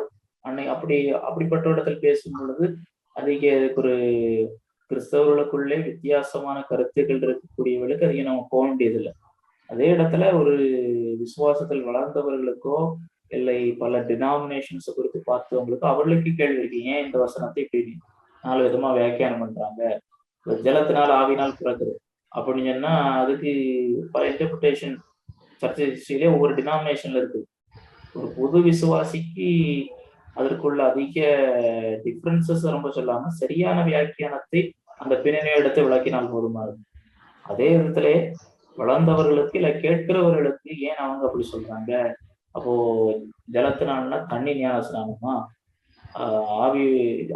அப்படிப்பட்ட இடத்தில் பேசும் பொழுது அதிக ஒரு கிறிஸ்தவர்களுக்குள்ளே வித்தியாசமான கருத்துக்கள் இருக்கக்கூடியவர்களுக்கு அதிக நம்ம போக வேண்டியதில்லை. அதே இடத்துல ஒரு விசுவாசத்தில் வளர்ந்தவர்களுக்கோ இல்லை பல டினாமினேஷன்ஸை குறித்து பார்த்தவங்களுக்கோ அவர்களுக்கு கேள்வி இருக்கு, ஏன் இந்த வசனத்தை இப்படி 4 விதமா வியாக்கியானம் பண்றாங்க, ஜலத்தினால் ஆவினால் பிறகுது அப்படின்னு சொன்னா அதுக்கு பல இன்டர்பிரிட்டேஷன் சர்ச்சை ஹிஸ்டரியிலே ஒவ்வொரு டினாமினேஷன்ல இருக்கு. ஒரு புது விசுவாசிக்கு அதற்குள்ள அதிக டிஃபரன்சஸ் ரொம்ப சொல்லாம சரியான வியாக்கியானத்தை அந்த பின்னணி எடுத்து விளக்கினால் போதுமானது. அதே விதத்துல வளர்ந்தவர்களுக்கு இல்ல கேட்கிறவர்களுக்கு ஏன் அவங்க அப்படி சொல்றாங்க, அப்போ ஜலத்தினால்னா தண்ணி ஞானஸ்நானமா,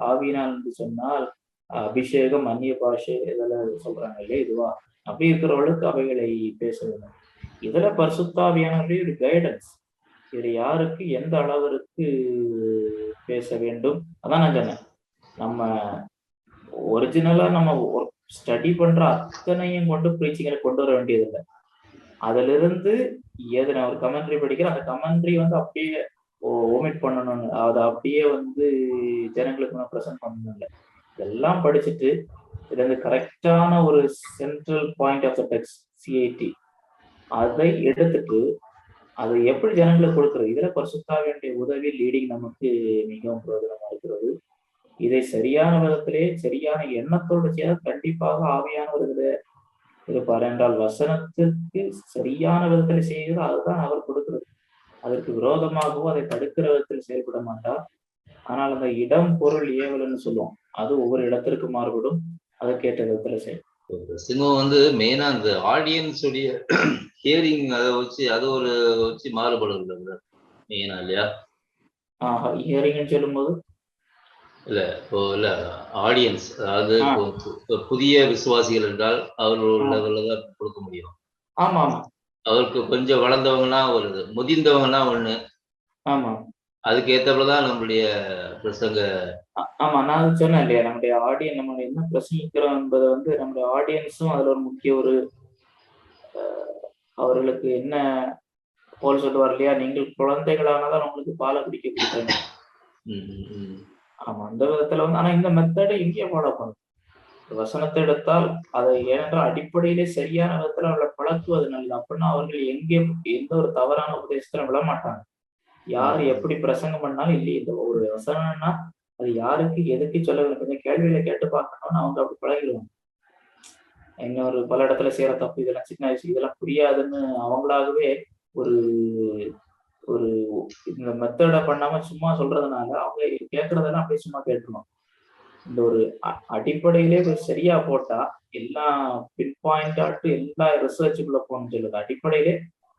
ஆவியினால் சொன்னால் அபிஷேகம், அந்நிய பாஷை இதெல்லாம் சொல்றாங்க இல்லையா, இதுவா அப்படி இருக்கிறவர்களுக்கு அவைகளை பேச வேண்டும். இதுல பரிசுத்தாவியானவருடைய ஒரு கைடன்ஸ், இதுல யாருக்கு எந்த அளவிற்கு பேச வேண்டும். அதான் நான் சொன்னேன், நம்ம ஒரிஜினலா நம்ம ஸ்டடி பண்ற அத்தனையும் கொண்டு பிரீச்சிங்களை கொண்டு வர வேண்டியதில்லை. அதுல இருந்து நான் ஒரு கமெண்ட்ரி படிக்கிறேன், அந்த கமெண்ட்ரி வந்து அப்படியே ஓமிட் பண்ணணும்னு, அதை அப்படியே வந்து ஜனங்களுக்கு நான் ப்ரெசென்ட் பண்ணணும் இல்லை. இதெல்லாம் படிச்சுட்டு இதுல இருந்து கரெக்டான ஒரு central point of the text சிஐடி அதை எடுத்துட்டு அதை எப்படி ஜனங்களுக்கு கொடுக்குறது, இதுல பரிசுத்தாவியுடைய உதவி லீடிங் நமக்கு மிகவும் பிரயோஜனமா இருக்கிறது. இதை சரியான விதத்திலே சரியான எண்ணத்தோடு செய்ய கண்டிப்பாக ஆவியானவர் இருப்பார். என்றால் வசனத்திற்கு சரியான விதத்தில் செய்கிறது அதுதான் அவர் கொடுக்கிறது. அதற்கு விரோதமாகவோ அதை தடுக்கிற விதத்தில் செயல்பட மாட்டார். ஆனால் அந்த இடம் பொருள் ஏவல்னு சொல்லுவோம், அது ஒவ்வொரு இடத்திற்கு மாறுபடும், அதை கேட்ட விதத்துல செய்யும். சிங்கம் வந்து மெயினா அந்த ஆடியன்ஸ் உடைய ஹியரிங் அதை வச்சு மாறுபடும் மெயினா இல்லையா? ஹியரிங்னு சொல்லும்போது இல்ல ஆடியன்ஸ், அதாவது புதிய விசுவாசிகள் என்றால் அவர்கள் லெவல்ல தான் கொடுக்க முடியும். ஆமா ஆமா, அவருக்கு கொஞ்சம் வளர்ந்தவங்கன்னா வருது, முதிர்ந்தவங்கன்னா ஒண்ணு. ஆமா, அதுக்கு ஏற்றப்பதான் நம்மளுடைய பிரசங்க. ஆமா, நான் சொன்னேன் இல்லையா, நம்முடைய ஆடியன்ஸ் நம்ம என்ன பிரசங்கிக்கிறோம் என்பதை வந்து நம்முடைய ஆடியன்ஸும் அதுல ஒரு முக்கிய ஒரு அவர்களுக்கு என்ன போல் சொல்லுவார் இல்லையா, நீங்கள் குழந்தைகளானதான் உங்களுக்கு பாலை குடிக்க கொடுத்தாங்க. ஆமா, அந்த விதத்துல வந்து ஆனா இந்த மெத்தடை இங்கே ஃபாலோ பண்ணும். வசனத்தை எடுத்தால் அதை, ஏனென்றால் அடிப்படையிலே சரியான விதத்துல அவர்களை பழக்குவது நல்லது. அப்படின்னா அவர்கள் எந்த ஒரு தவறான உபதேசத்துல விட மாட்டாங்க. யார் எப்படி பிரசங்கம் பண்ணாலும் இல்லையே, இந்த ஒரு வசனம்னா அது யாருக்கு எதுக்கு சொல்ல வேண்டும், கொஞ்சம் கேள்வியில கேட்டு பார்க்கணும்னு அவங்க அப்படி பழகிடுவாங்க. இன்னொரு பல இடத்துல செய்யற தப்பு, இதெல்லாம் சின்ன வயசு, இதெல்லாம் புரியாதுன்னு அவங்களாகவே ஒரு ஒரு இந்த மெத்தடை பண்ணாம சும்மா சொல்றதுனால அவங்க கேட்கறதெல்லாம் அப்படியே சும்மா கேட்டுருவாங்க. இந்த ஒரு அடிப்படையிலே சரியா போட்டா எல்லாம் பின் பாயிண்ட் ஆட்டு எல்லா ரிசர்ச்சுக்குள்ள போகணும்னு சொல்லுது. அடிப்படையிலே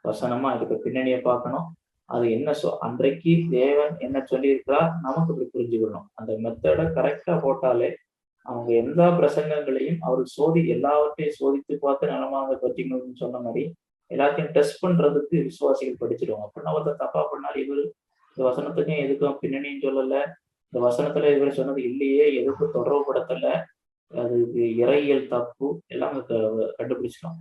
வசனமா இருக்க பின்னணியை பார்க்கணும், அது என்ன அன்றைக்கு தேவன் என்ன சொல்லியிருக்கிறார் நமக்கு இப்படி புரிஞ்சுக்கணும். அந்த மெத்தடை கரெக்டா போட்டாலே அவங்க எல்லா பிரசங்கங்களையும் அவர் எல்லாவற்றையும் சோதித்து பார்த்து நலமாக பற்றிங்கன்னு சொன்ன மாதிரி எல்லாத்தையும் டெஸ்ட் பண்றதுக்கு விசுவாசிகள் படிச்சிருவாங்க. அப்படின்னா ஒருத்தர் தப்பா பண்ணாலும் இவர் இந்த வசனத்துக்கும் எதுக்கும் பின்னணியும் சொல்லல, இந்த வசனத்துல இவர் சொன்னது இல்லையே, எதுக்கும் தொடர்புபடுத்தல, அதுக்கு இறையியல் தப்பு எல்லாம் கண்டுபிடிச்சிடும்.